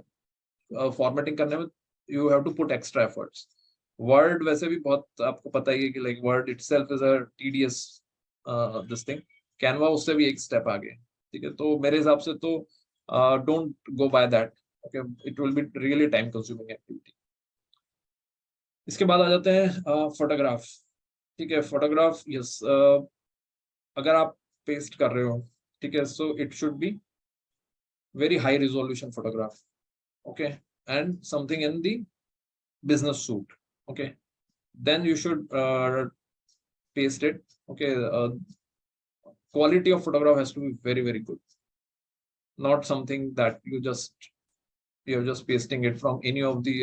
फॉर्मेटिंग करने में you have to put extra efforts. Word वैसे भी बहुत आपको पता ही है कि like word itself is a tedious this thing. Canva उससे भी एक स्टेप आगे. ठीक है? तो मेरे हिसाब से तो don't go by that. Okay, it will be really time consuming activity. इसके बाद आ जाते हैं फोटोग्राफ. ठीक है? फोटोग्राफ, यस, अगर आप पेस्ट कर रहे हो, ठीक है, so it should be very high resolution photograph. Okay, and something in the business suit. Okay, then you should paste it. Okay, quality of photograph has to be very, very good, not something that you're just pasting it from any of the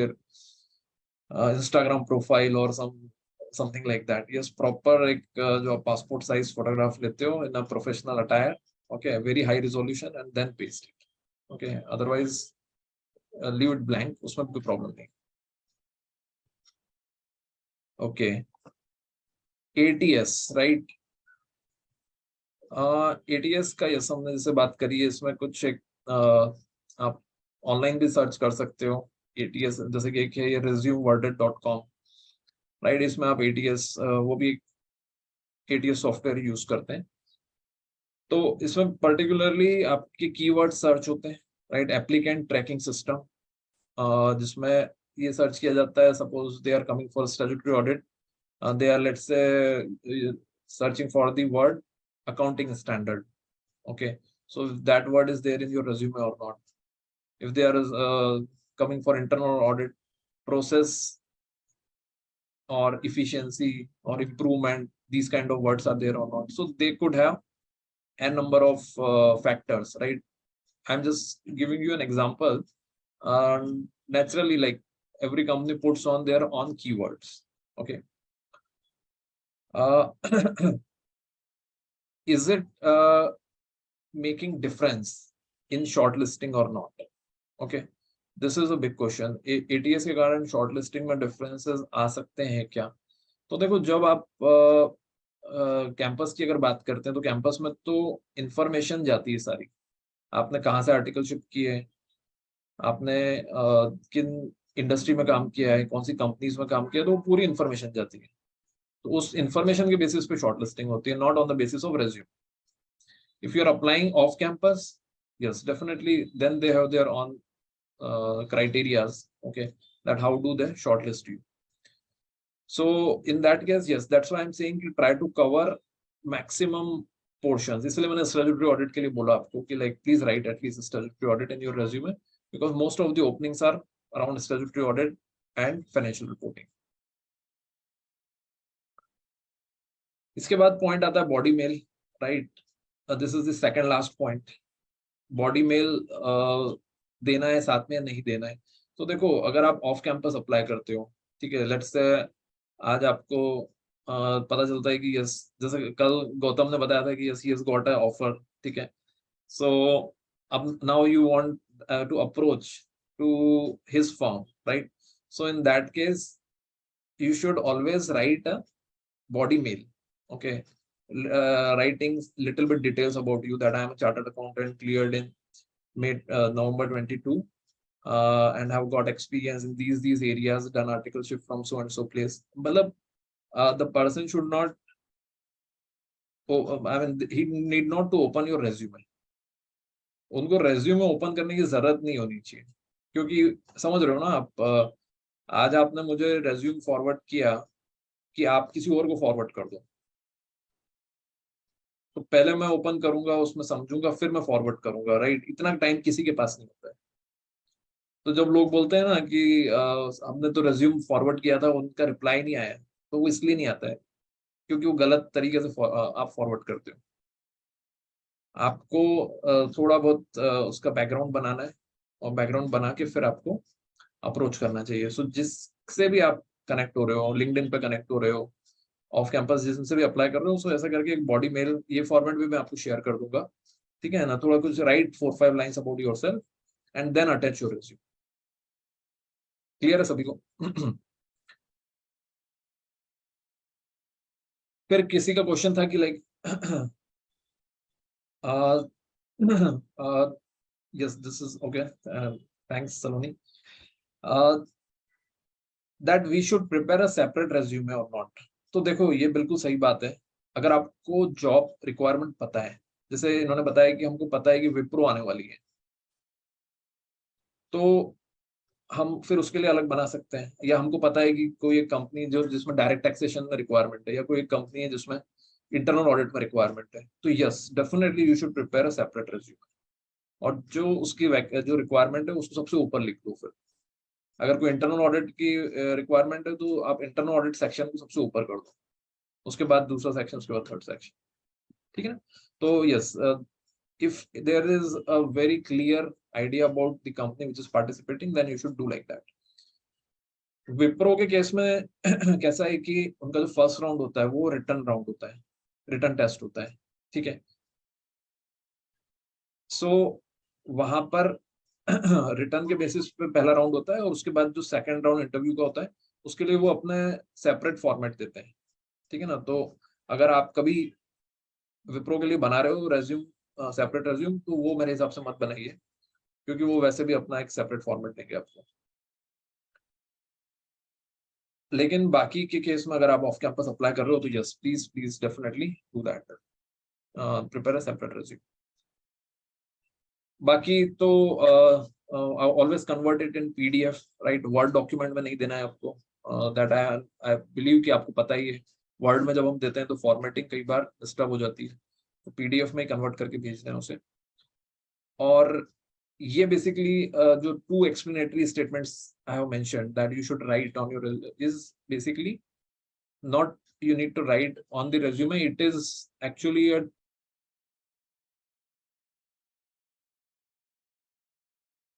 Instagram profile or something like that. Yes, proper एक जो passport size photograph लेते हो in a professional attire. Okay, very high resolution, and then paste it. Okay, otherwise leave it blank, उसमें कोई problem नहीं. Okay, ATS, right? ATS का yes हमने जैसे बात करी है, इसमें कुछ एक आप ऑनलाइन भी सर्च कर सकते हो. ATS जैसे कि एक है ये resume-worded.com, राइट? इसमें आप ATS वो भी ATS सॉफ्टवेयर यूज करते हैं. तो इसमें पर्टिकुलरली आपके कीवर्ड सर्च होते हैं, राइट? एप्लीकेंट ट्रैकिंग सिस्टम, जिसमें ये सर्च किया जाता है. Suppose they are coming for statutory audit, they are let's say searching for the word accounting standard. Okay, so if that word is there in your resume or not. If they are coming for internal audit, process or efficiency or improvement, these kind of words are there or not. So they could have a number of factors, right? I'm just giving you an example. Naturally, like every company puts on their own keywords. Okay. Is it making difference in shortlisting or not? Okay, this is a big question. ATS के कारण shortlisting में differences आ सकते हैं क्या? तो देखो, जब आप कैंपस की अगर बात करते हैं तो कैंपस में तो इंफॉर्मेशन जाती है सारी. आपने कहाँ से आर्टिकलशिप की है, आपने किन इंडस्ट्री में काम किया है, कौन सी कंपनीज में काम किया, तो वो पूरी इंफॉर्मेशन जाती है. तो उस इंफॉर्मेशन के बेसिस पे शॉर्टलिस्टिंग होती है, not on the basis of resume. If you are applying off campus, yes, definitely, then they have their own criterias. Okay, that how do they shortlist you. So in that case, yes, that's why I'm saying you try to cover maximum portions. इसलिए मैंने statutory audit के लिए बोला आपको कि like please write at least statutory audit in your resume, because most of the openings are around statutory audit and financial reporting. इसके बाद point आता है body mail, right? This is the second last point. Body mail देना है साथ में या नहीं देना है. तो देखो, अगर आप ऑफ कैंपस अप्लाई करते हो, ठीक है, लेट्स से आज आपको पता चलता है कि यस, जैसे कल गौतम ने बताया था कि yes he has got a offer. ठीक है, सो अब now you want to approach to his firm, right? So in that case you should always write a body mail. Okay, writing little bit details about you, that I am a chartered accountant, cleared in November 22, and have got experience in these areas, done articleship from so and so place. But the person should not, I mean, he need not to open your resume. उनको resume open करने की जरूरत नहीं होनी चाहिए, क्योंकि समझ रहे हो ना आप, आज आपने मुझे resume forward किया कि आप किसी और को forward कर दो, तो पहले मैं ओपन करूंगा, उसमें समझूंगा, फिर मैं फॉरवर्ड करूंगा, राइट? इतना टाइम किसी के पास नहीं होता है। तो जब लोग बोलते हैं ना कि हमने तो रेज्यूम फॉरवर्ड किया था, उनका रिप्लाई नहीं आया, तो वो इसलिए नहीं आता है क्योंकि वो गलत तरीके से आप फॉरवर्ड करते हो। आपको थोड़ा बहुत उसका बैकग्राउंड बनाना है, और बैकग्राउंड बना के फिर आपको अप्रोच करना चाहिए। सो जिससे भी आप कनेक्ट हो रहे हो, लिंक्डइन पे कनेक्ट हो रहे हो, ऑफ कैंपस जिनसे भी अप्लाई कर रहे हो, सो ऐसा करके एक बॉडी मेल, ये फॉर्मेट भी मैं आपको शेयर कर दूंगा, ठीक है ना? थोड़ा कुछ write 4-5 lines about yourself and then attach your resume. Clear है सभी को? फिर किसी का क्वेश्चन था कि like yes, this is okay. Thanks, Saloni. That we should prepare a separate resume or not. तो देखो, ये बिल्कुल सही बात है। अगर आपको जॉब रिक्वायरमेंट पता है, जैसे इन्होंने बताया कि हमको पता है कि विप्रो आने वाली है, तो हम फिर उसके लिए अलग बना सकते हैं। या हमको पता है कि कोई एक कंपनी जो जिसमें डायरेक्ट टैक्सेशन में रिक्वायरमेंट है, या कोई एक कंपनी है जिसमें इंटरनल ऑडिट में रिक्वायरमेंट है, तो yes, definitely you should prepare a separate resume, और जो उसकी जो रिक्वायरमेंट है उसको सबसे ऊपर लिख दो। फिर अगर कोई इंटरनल ऑडिट की रिक्वायरमेंट है, तो आप इंटरनल ऑडिट सेक्शन को सबसे ऊपर कर दो, उसके बाद दूसरा सेक्शन, उसके बाद थर्ड सेक्शन, ठीक है ना? तो yes, if there is a very clear idea about the company which is participating, then you should do like that. Wipro के केस में कैसा है कि उनका जो फर्स्ट राउंड होता है वो रिटर्न राउंड होता है, रिटर्न टेस्ट होता है, ठीक है? सो वहां पर रिटर्न के बेसिस पे पहला राउंड होता है, और उसके बाद जो सेकंड राउंड इंटरव्यू का होता है, उसके लिए वो अपने सेपरेट फॉर्मेट देते हैं, ठीक है ना? तो अगर आप कभी विप्रो के लिए बना रहे हो रेज्यूम, सेपरेट रेज्यूम, तो वो मेरे हिसाब से मत बनाइए, क्योंकि वो वैसे भी अपना एक सेपरेट फॉर्मेट देंगे आपको। लेकिन बाकी के केस में अगर आप ऑफ कैंपस अप्लाई कर रहे हो, तो yes, please please definitely do that, prepare a separate resume. बाकी तो always convert it in PDF, right? Word document में नहीं देना है आपको, दैट आई बिलीव कि आपको पता ही है। वर्ड में जब हम देते हैं तो फॉर्मेटिंग कई बार डिस्टर्ब हो जाती है, तो पीडीएफ में कन्वर्ट करके भेज दें उसे। और ये बेसिकली जो 2 explanatory statements I have mentioned that you should write on your is basically not you need to write on the resume, it is actually a